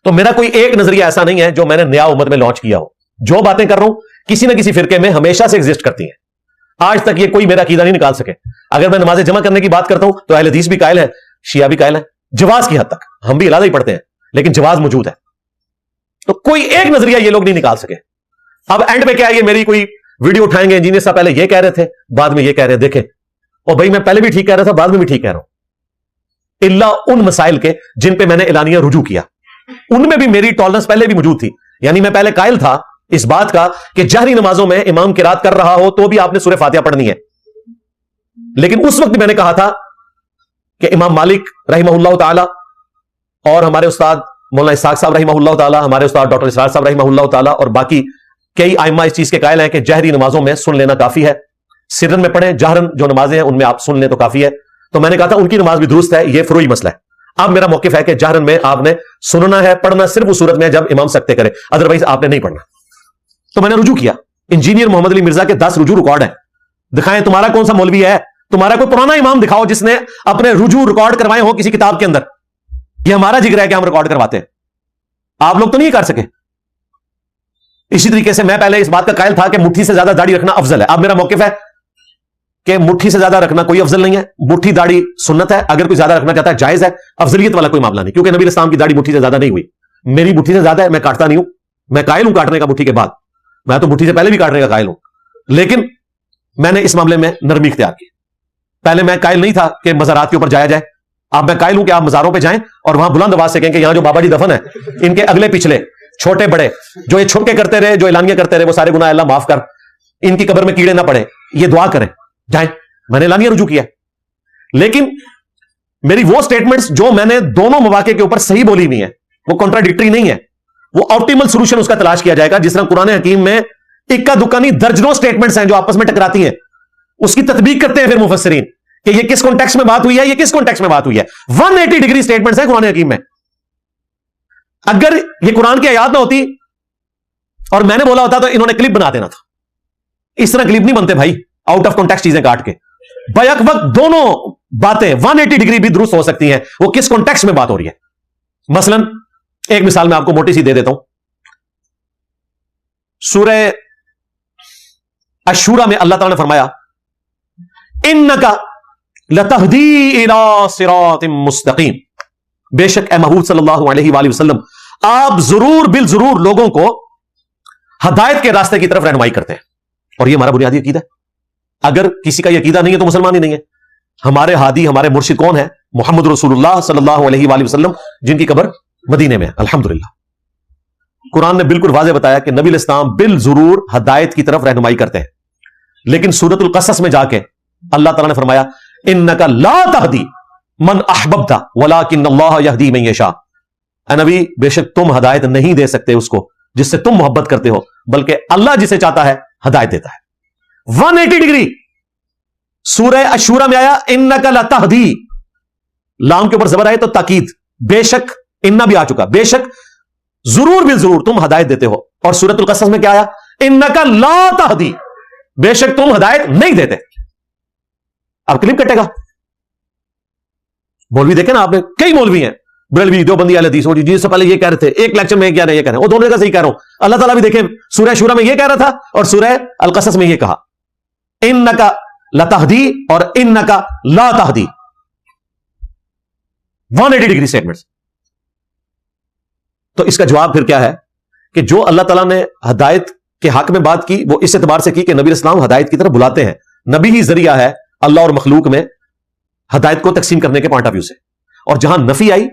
تو میرا کوئی ایک نظریہ ایسا نہیں ہے جو میں نے نیا امت میں لانچ کیا ہو. جو باتیں کر رہا ہوں کسی نہ کسی فرقے میں ہمیشہ سے ایگزسٹ کرتی ہیں. آج تک یہ کوئی میرا عقیدہ نہیں نکال سکے. اگر میں نماز جمع کرنے کی بات کرتا ہوں تو اہل حدیث بھی قائل ہے, شیعہ بھی قائل ہے, جواز کی حد تک. ہم بھی علادہ ہی پڑھتے ہیں لیکن جواز موجود ہے. تو کوئی ایک نظریہ یہ لوگ نہیں نکال سکے. اب اینڈ پہ کیا ہے, یہ میری کوئی ویڈیو اٹھائیں گے, انجینئر صاحب پہلے یہ کہہ رہے تھے بعد میں یہ کہہ رہے ہیں. دیکھیں اور بھائی میں پہلے بھی ٹھیک کہہ رہا تھا بعد میں بھی ٹھیک کہہ رہا ہوں, اللہ ان مسائل کے جن پہ میں نے اعلانیہ رجوع کیا ان میں بھی میری ٹالرنس پہلے بھی موجود تھی. یعنی میں پہلے قائل تھا اس بات کا کہ جہری نمازوں میں امام قرات کر رہا ہو تو بھی آپ نے سورہ فاتحہ پڑھنی ہے. لیکن اس وقت میں نے کہا تھا کہ امام مالک رحمہ اللہ تعالی اور ہمارے استاد مولانا اسحاق صاحب رحمہ اللہ تعالی, ہمارے استاد ڈاکٹر اسرار صاحب رحمہ اللہ تعالی اور باقی کئی ائمہ اس چیز کے قائل ہیں کہ جہری نمازوں میں سن لینا کافی ہے. سرن میں پڑھیں, جہرن جو نمازیں ہیں ان میں آپ سن لیں تو کافی ہے. تو میں نے کہا تھا ان کی نماز بھی درست ہے, یہ فروعی مسئلہ ہے. اب میرا موقف ہے کہ جہرن میں آپ نے سننا ہے, پڑھنا صرف اس صورت میں جب امام سکتے کرے, ادروائز آپ نے نہیں پڑھنا. تو میں نے رجوع کیا. انجینئر محمد علی مرزا کے 10 رجوع ریکارڈ ہیں. دکھائیں تمہارا کون سا مولوی ہے, تمہارا کوئی پرانا امام دکھاؤ جس نے اپنے رجوع ریکارڈ کروائے ہوں کسی کتاب کے اندر. یہ ہمارا جگر ہے کہ ہم ریکارڈ کرواتے ہیں, آپ لوگ تو نہیں کر سکے. اسی طریقے سے میں پہلے اس بات کا قائل تھا کہ مٹھی سے زیادہ داڑھی رکھنا افضل ہے. اب میرا موقف ہے کہ مٹھی سے زیادہ رکھنا کوئی افضل نہیں ہے. مٹھی داڑھی سنت ہے, اگر کوئی زیادہ رکھنا چاہتا ہے جائز ہے, افضلیت والا کوئی معاملہ نہیں. کیونکہ نبی اسلام کی داڑھی مٹھی سے زیادہ نہیں ہوئی, میری مٹھی سے زیادہ ہے, میں کاٹتا نہیں ہوں. میں قائل ہوں کاٹنے کا مٹھی کے بعد, میں تو مٹھی سے پہلے بھی کاٹنے کا قائل ہوں, لیکن میں نے اس معاملے میں نرمی اختیار کی. پہلے میں قائل نہیں تھا کہ مزارات کے اوپر جایا جائے. اب میں قائل ہوں کہ آپ مزاروں پہ جائیں اور وہاں بلند آواز سے کہیں کہ یہاں جو بابا جی دفن ہے ان کے اگلے پچھلے چھوٹے بڑے جو یہ چھپ کے کرتے رہے, جو اعلانیہ کرتے رہے, وہ سارے گناہ اللہ معاف کر, ان کی قبر میں کیڑے نہ پڑے, یہ دعا کریں, جائیں. میں نے اعلانیہ رجوع کیا. لیکن میری وہ سٹیٹمنٹس جو میں نے دونوں مواقع کے اوپر صحیح بولی ہوئی ہیں وہ کنٹراڈکٹری نہیں ہے. وہ آپٹیمل سولوشن اس کا تلاش کیا جائے گا. جس طرح قرآن حکیم میں اکا دکا نہیں درجنوں سٹیٹمنٹس ہیں جو آپس میں ٹکراتی ہیں, اس کی تطبیق کرتے ہیں پھر مفسرین کہ یہ کس کانٹیکسٹ میں بات ہوئی ہے, یہ کس کانٹیکسٹ میں بات ہوئی ہے. 180 ڈگری سٹیٹمنٹس ہیں قرآن حکیم میں. اگر یہ قرآن کی آیات نہ ہوتی اور میں نے بولا ہوتا تو انہوں نے کلپ بنا دینا تھا. اس طرح کلپ نہیں بنتے بھائی, آؤٹ آف کانٹیکسٹ چیزیں کاٹ کے. بیک وقت دونوں باتیں 180 ڈگری بھی درست ہو سکتی ہیں, وہ کس کانٹیکسٹ میں بات ہو رہی ہے. مثلا ایک مثال میں آپ کو موٹی سی دے دیتا ہوں. سورہ الشورى میں اللہ تعالی نے فرمایا انکا لتہدی الی صراط مستقیم, بے شک اے محبوب صلی اللہ علیہ وآلہ وسلم آپ ضرور بالضرور لوگوں کو ہدایت کے راستے کی طرف رہنمائی کرتے ہیں. اور یہ ہمارا بنیادی عقیدہ ہے. اگر کسی کا یہ عقیدہ نہیں ہے تو مسلمان ہی نہیں ہے. ہمارے ہادی ہمارے مرشد کون ہے؟ محمد رسول اللہ صلی اللہ علیہ وآلہ وسلم, جن کی قبر مدینے میں ہے الحمدللہ. قرآن نے بالکل واضح بتایا کہ نبی الاسلام بالضرور ہدایت کی طرف رہنمائی کرتے ہیں. لیکن سورۃ القصص میں جا کے اللہ تعالیٰ نے فرمایا انک لا تہدی من احببت ولکن اللہ یہدی من یشاء. اے نبی بے شک تم ہدایت نہیں دے سکتے اس کو جس سے تم محبت کرتے ہو, بلکہ اللہ جسے چاہتا ہے ہدایت دیتا ہے. 180 ڈگری. سورہ الشورى میں آیا انک لتہدی, لام کے اوپر زبر آئے تو تاکید, بے شک انہ بھی آ چکا, بے شک ضرور بالضرور تم ہدایت دیتے ہو. اور سورۃ القصص میں کیا آیا انک لا تہدی, بے شک تم ہدایت نہیں دیتے. اب کلپ کٹے گا. مولوی دیکھیں نا آپ نے, کئی مولوی ہیں بریلوی دیوبندی اہل حدیث, جی سے پہلے یہ کہہ رہے تھے, ایک لیکچر میں کیا رہے یہ کہہ رہے ہیں, وہ دونوں جگہ صحیح کہہ رہا ہوں. اللہ تعالیٰ بھی دیکھیں سورہ شورى میں یہ کہہ رہا تھا اور سورہ القصص میں یہ کہا انک لتہدی اور انک لا تہدی. 180 ڈگری سٹیٹمنٹس. تو اس کا جواب پھر کیا ہے کہ جو اللہ تعالیٰ نے ہدایت کے حق میں بات کی وہ اس اعتبار سے کی کہ نبی اسلام ہدایت کی طرف بلاتے ہیں. نبی ہی ذریعہ ہے اللہ اور مخلوق میں ہدایت کو تقسیم کرنے کے پوائنٹ آف ویو سے. اور جہاں نفی آئی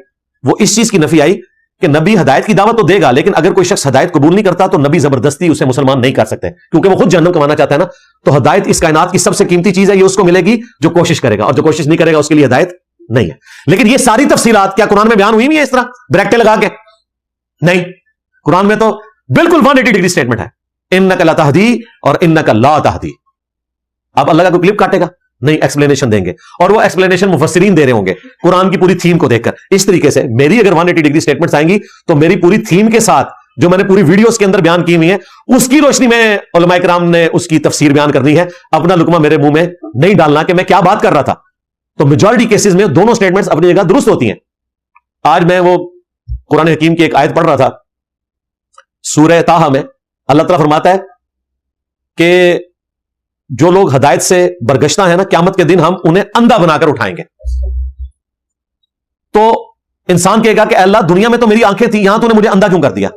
وہ اس چیز کی نفی آئی کہ نبی ہدایت کی دعوت تو دے گا, لیکن اگر کوئی شخص ہدایت قبول نہیں کرتا تو نبی زبردستی اسے مسلمان نہیں کر سکتے, کیونکہ وہ خود جہنم کمانا چاہتا ہے نا. تو ہدایت اس کائنات کی سب سے قیمتی چیز ہے, یہ اس کو ملے گی جو کوشش کرے گا, اور جو کوشش نہیں کرے گا اس کے لیے ہدایت نہیں ہے. لیکن یہ ساری تفصیلات کیا قرآن میں بیان ہوئی ہیں اس طرح بریکٹیں لگا کے؟ نہیں. قرآن میں تو بالکل 180 ڈگری سٹیٹمنٹ ہے, انک لتہدی اور انک لا تہدی. اب اللہ کا کوئی کلپ کاٹے گا نہیں, ایکسپلینیشن دیں گے, اور وہ ایکسپلینیشن مفسرین دے رہے ہوں گے قرآن کی پوری تھیم کو دیکھ کر. اس طریقے سے میری اگر 180 ڈگری سٹیٹمنٹس آئیں گی تو میری پوری تھیم کے ساتھ جو میں نے پوری ویڈیوز کے اندر بیان کی ہوئی ہے اس کی روشنی میں علماء کرام نے اس کی تفسیر بیان کرنی ہے. اپنا لقمہ میرے منہ میں نہیں ڈالنا کہ میں کیا بات کر رہا تھا. تو میجورٹی کیسز میں دونوں سٹیٹمنٹس اپنی جگہ درست ہوتی ہیں. آج میں وہ قرآن حکیم کی ایک آیت پڑھ رہا تھا سورہ طٰہٰ میں. اللہ تعالیٰ فرماتا ہے کہ جو لوگ ہدایت سے برگشتہ ہیں نا، قیامت کے دن ہم انہیں اندھا بنا کر اٹھائیں گے. تو انسان کہے گا کہ اللہ دنیا میں تو میری آنکھیں تھی، یہاں تو نے مجھے اندھا کیوں کر دیا؟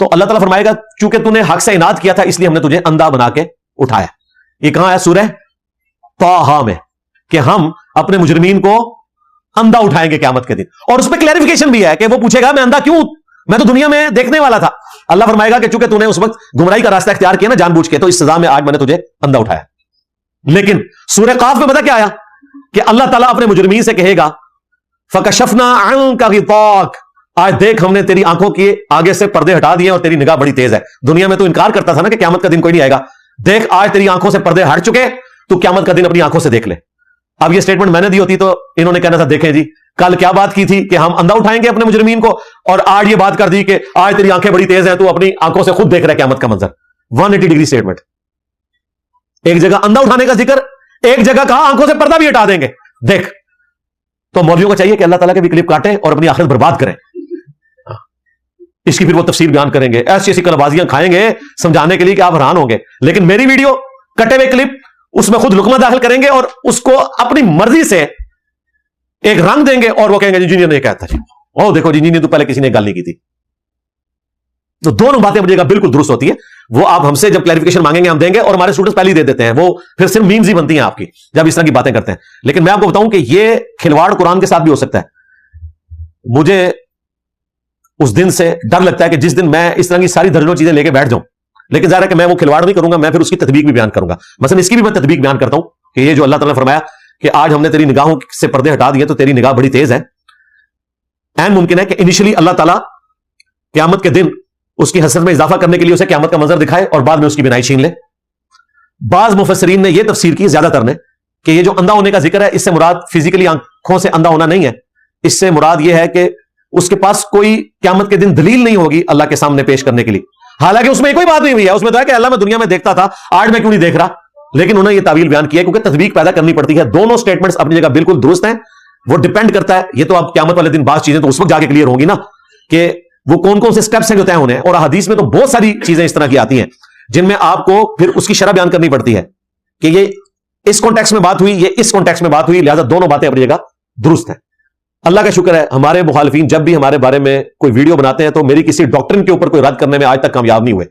تو اللہ تعالیٰ فرمائے گا چونکہ تو نے حق سے اناد کیا تھا اس لیے ہم نے تجھے اندھا بنا کے اٹھایا. یہ کہاں ہے؟ سورہ طٰہٰ میں، کہ ہم اپنے مجرمین کو اندھا اٹھائیں گے قیامت کے دن. اور اس پہ کلیریفیکیشن بھی ہے کہ وہ پوچھے گا میں اندھا کیوں؟ میں تو دنیا میں دیکھنے والا تھا. اللہ فرمائے گا کہ چونکہ تو نے اس وقت گمراہی کا راستہ اختیار کیا نا جان بوجھ کے، تو اس سزا میں آج میں نے تجھے اندھا اٹھایا. لیکن سورہ قاف میں پتہ کیا آیا؟ کہ اللہ تعالیٰ اپنے مجرمین سے کہے گا فَكَشَفْنَا عَنْكَ غِطَاءَكَ، آج دیکھ ہم نے تیری آنکھوں کے آگے سے پردے ہٹا دیے اور تیری نگاہ بڑی تیز ہے. دنیا میں تو انکار کرتا تھا نا کہ قیامت کا دن کوئی نہیں آئے گا. دیکھ آج تیری آنکھوں سے پردے ہٹ چکے، تو قیامت کا دن اپنی آنکھوں سے دیکھ لے. اب یہ سٹیٹمنٹ میں نے دی ہوتی تو انہوں نے کہنا تھا دیکھیں جی کل کیا بات کی تھی کہ ہم اندھا اٹھائیں گے اپنے مجرمین کو، اور آج یہ بات کر دی کہ آج تیری آنکھیں بڑی تیز ہیں، تو اپنی آنکھوں سے خود دیکھ رہا ہے قیامت کا منظر. 180 ڈگری سٹیٹمنٹ. ایک جگہ اندھا اٹھانے کا ذکر، ایک جگہ کہا آنکھوں سے پردہ بھی ہٹا دیں گے. دیکھ، تو مولویوں کو چاہیے کہ اللہ تعالیٰ کے بھی کلپ کاٹیں اور اپنی آخرت برباد کریں. اس کی پھر وہ تفسیر بیان کریں گے، ایسی ایسی کلبازیاں کھائیں گے سمجھانے کے لیے کہ آپ حیران ہوں گے. لیکن میری ویڈیو کٹے ہوئے کلپ، اس میں خود لقمہ داخل کریں گے اور اس کو اپنی مرضی سے ایک رنگ دیں گے اور وہ کہیں گے انجینئر نے کہا تھا جی، او دیکھو جی انجینئر تو پہلے کسی نے گل نہیں کی تھی. تو دونوں باتیں مجھے بالکل درست ہوتی ہے. وہ آپ ہم سے جب کلیریفیکیشن مانگیں گے ہم دیں گے، اور ہمارے اسٹوڈنٹس پہلے ہی دے دیتے ہیں، وہ پھر صرف میمز ہی بنتی ہیں آپ کی جب اس طرح کی باتیں کرتے ہیں. لیکن میں آپ کو بتاؤں کہ یہ کھلواڑ قرآن کے ساتھ بھی ہو سکتا ہے. مجھے اس دن سے ڈر لگتا ہے کہ جس دن میں اس طرح کی ساری درجنوں چیزیں لے کے بیٹھ جاؤں. لیکن ظاہر ہے کہ میں وہ کھلواڑ نہیں کروں گا، میں پھر اس کی تطبیق بھی بیان کروں گا. مثلا اس کی بھی میں تطبیق بیان کرتا ہوں کہ یہ جو اللہ تعالیٰ نے فرمایا کہ آج ہم نے تیری نگاہوں سے پردے ہٹا دیے تو تیری نگاہ بڑی تیز ہے. این ممکن ہے کہ انیشلی اللہ تعالیٰ قیامت کے دن اس کی حسرت میں اضافہ کرنے کے لیے اسے قیامت کا منظر دکھائے اور بعد میں اس کی بینائی چھین لے. بعض مفسرین نے یہ تفسیر کی، زیادہ تر نے، کہ یہ جو اندھا ہونے کا ذکر ہے اس سے مراد فزیکلی آنکھوں سے اندھا ہونا نہیں ہے. اس سے مراد یہ ہے کہ اس کے پاس کوئی قیامت کے دن دلیل نہیں ہوگی اللہ کے سامنے پیش کرنے کے لیے. حالانکہ اس میں کوئی بات نہیں ہوئی ہے، اس میں تو ہے کہ اللہ میں دنیا میں دیکھتا تھا، آج میں کیوں نہیں دیکھ رہا. لیکن انہوں نے یہ تعویل بیان کیا ہے کیونکہ تطبیق پیدا کرنی پڑتی ہے. دونوں سٹیٹمنٹس اپنی جگہ بالکل درست ہیں. وہ ڈیپینڈ کرتا ہے، یہ تو اب قیامت والے دن بعض چیزیں تو اس وقت جا کے کلیئر ہوں گی نا کہ وہ کون کون سے سٹیپس ہیں جو طے ہونے ہیں. اور حدیث میں تو بہت ساری چیزیں اس طرح کی آتی ہیں جن میں آپ کو پھر اس کی شرح بیان کرنی پڑتی ہے کہ یہ اس کانٹیکسٹ میں بات ہوئی، یہ اس کانٹیکسٹ میں بات ہوئی، لہذا دونوں باتیں اپنی جگہ درست ہیں. اللہ کا شکر ہے ہمارے مخالفین جب بھی ہمارے بارے میں کوئی ویڈیو بناتے ہیں تو میری کسی ڈاکٹرن کے اوپر کوئی رد کرنے میں آج تک کامیاب نہیں ہوئے.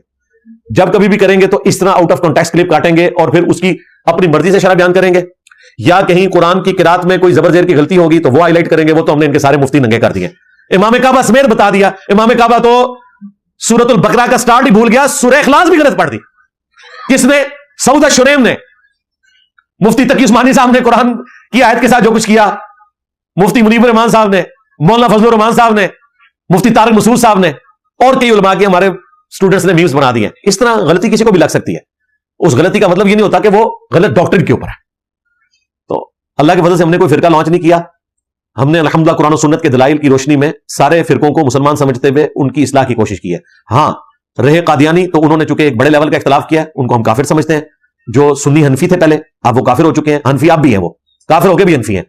جب کبھی بھی کریں گے تو اس طرح آؤٹ آف کانٹیکسٹ کلپ کاٹیں گے اور پھر اس کی اپنی مرضی سے شرح بیان کریں گے، یا کہیں قرآن کی قرات میں کوئی زبر زیر کی غلطی ہوگی تو وہ ہائی لائٹ کریں گے. وہ تو ہم نے ان کے سارے مفتی ننگے کر دیے. امام کعبہ سمیت بتا دیا. امام کعبہ تو سورۃ البقرہ کا سٹارٹ ہی بھول گیا، سورہ اخلاص بھی غلط پڑھ دی. کس نے؟ سعودہ شریم نے. مفتی تقی عثمانی صاحب نے قرآن کی آیت کے ساتھ جو کچھ کیا، مفتی منیب الرحمان صاحب نے، مولانا فضل الرحمان صاحب نے، مفتی طارق مسعود صاحب نے، اور کئی علماء کے ہمارے اسٹوڈنٹس نے میمز بنا دیے. اس طرح غلطی کسی کو بھی لگ سکتی ہے. اس غلطی کا مطلب یہ نہیں ہوتا کہ وہ غلط ڈاکٹر کے اوپر ہے. تو اللہ کی فضل سے ہم نے کوئی فرقہ لانچ نہیں کیا. ہم نے الحمدللہ قرآن و سنت کے دلائل کی روشنی میں سارے فرقوں کو مسلمان سمجھتے ہوئے ان کی اصلاح کی کوشش کی ہے. ہاں رہے قادیانی تو انہوں نے چونکہ ایک بڑے لیول کا اختلاف کیا ہے، ان کو ہم کافر سمجھتے ہیں. جو سنی حنفی تھے پہلے، اب وہ کافر ہو چکے ہیں. حنفی اب بھی ہیں، وہ کافر ہو کے بھی حنفی ہیں،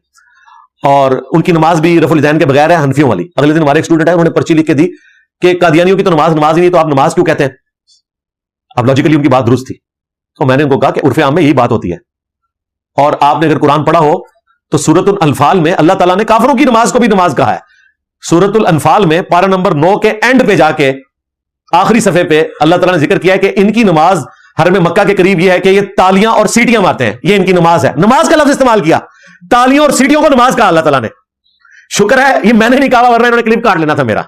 اور ان کی نماز بھی رفع الیدین کے بغیر ہے، حنفیوں والی. اگلے دن ہمارے ایک اسٹوڈنٹ ہے، انہوں نے پرچی لکھ کے دی کہ قادیانیوں کی تو نماز ہی نہیں، تو آپ نماز کیوں کہتے ہیں؟ اب لاجیکلی ان کی بات درست تھی. تو میں نے ان کو کہا کہ عرف عام میں یہی بات ہوتی ہے، اور آپ نے اگر قرآن پڑھا ہو تو سورۃ الانفال میں اللہ تعالیٰ نے کافروں کی نماز کو بھی نماز کہا ہے. سورۃ الانفال میں پارہ نمبر 9 کے اینڈ پہ جا کے آخری صفحے پہ اللہ تعالیٰ نے ذکر کیا ہے کہ ان کی نماز حرم مکہ کے قریب یہ ہے کہ یہ تالیاں اور سیٹیاں مارتے ہیں، یہ ان کی نماز ہے. نماز کا لفظ استعمال کیا، تالیوں اور سیٹیوں کو نماز کہا اللہ تعالیٰ نے. شکر ہے یہ میں نے نہیں کہا، ورنہ انہوں نے کلپ کاٹ لینا تھا میرا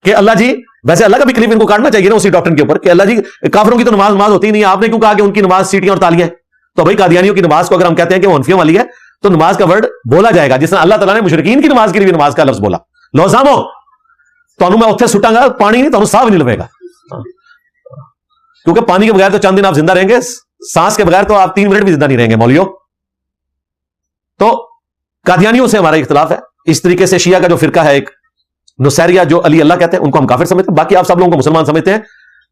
کہ اللہ جی، ویسے اللہ کا بھی کلپ ان کو کاٹنا چاہیے نا اسی ڈاکٹر کے اوپر کہ اللہ جی کافروں کی تو نماز ہوتی نہیں، آپ نے کیوں کہا کہ ان کی نماز سیٹیاں اور تالیاں ہیں؟ تو بھائی قادیانیوں کی نماز کو اگر ہم کہتے ہیں کہ وہ حنفیوں والی ہے تو نماز کا ورڈ بولا جائے گا جس طرح اللہ تعالیٰ نے مشرکین کی نماز کے لیے بھی نماز کا لفظ بولا. لو سامو تو میں اتنے سٹاں گا پانی نہیں، تو صاف نہیں لگے گا، کیونکہ پانی کے بغیر تو چند دن آپ زندہ رہیں گے، سانس کے بغیر تو آپ 3 منٹ بھی زندہ نہیں رہیں گے مولیو. تو قادیانیوں سے ہمارا اختلاف ہے. اس طریقے سے شیعہ کا جو فرقہ ہے ایک نصیریہ جو علی اللہ کہتے ہیں، ان کو ہم کافر سمجھتے ہیں. باقی آپ سب لوگوں کو مسلمان سمجھتے ہیں،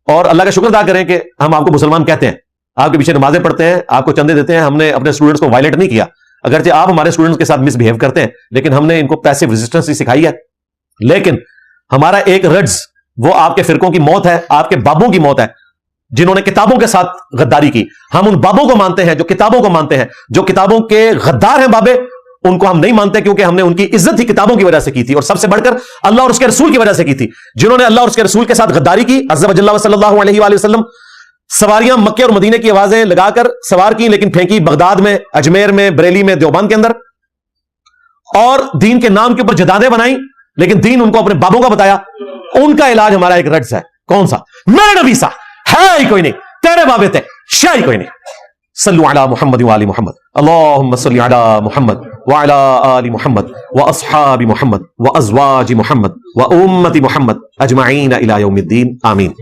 اور اللہ کا شکر ادا کریں کہ ہم آپ کو مسلمان کہتے ہیں. آپ کے پیچھے نمازیں پڑھتے ہیں، آپ کو چندے دیتے ہیں. ہم نے اپنے اسٹوڈنٹس کو وائلیٹ نہیں کیا، اگرچہ آپ ہمارے اسٹوڈنٹس کے ساتھ مس بہیو کرتے ہیں، لیکن ہم نے ان کو پیسو ریزسٹنس ہی سکھائی ہے. لیکن ہمارا ایک رڈز وہ آپ کے فرقوں کی موت ہے، آپ کے بابوں کی موت ہے جنہوں نے کتابوں کے ساتھ غداری کی. ہم ان بابوں کو مانتے ہیں جو کتابوں کو مانتے ہیں. جو کتابوں کے غدار ہیں بابے، ان کو ہم نہیں مانتے کیونکہ ہم نے ان کی عزت ہی کتابوں کی وجہ سے کی تھی، اور سب سے بڑھ کر اللہ اور اس کے رسول کی وجہ سے کی تھی. جنہوں نے اللہ اور اس کے رسول کے ساتھ غداری کی، عز وجل و صلی اللہ علیہ وآلہ وسلم، سواریاں مکے اور مدینے کی آوازیں لگا کر سوار کی لیکن پھینکی بغداد میں، اجمیر میں، بریلی میں، دیوبند کے اندر، اور دین کے نام کے اوپر جدادیں بنائیں لیکن دین ان کو اپنے بابوں کا بتایا. ان کا علاج ہمارا ایک رڈز ہے. کون سا؟ میرے نبی سا ہے ہی کوئی نہیں، تیرے بابے تھے شاہ ہی کوئی نہیں. صلو علی محمد وآل محمد، اللہم صلی علی محمد وعلی آل محمد واصحاب محمد وازواج محمد وامت محمد اجمعین الی یوم الدین، آمین.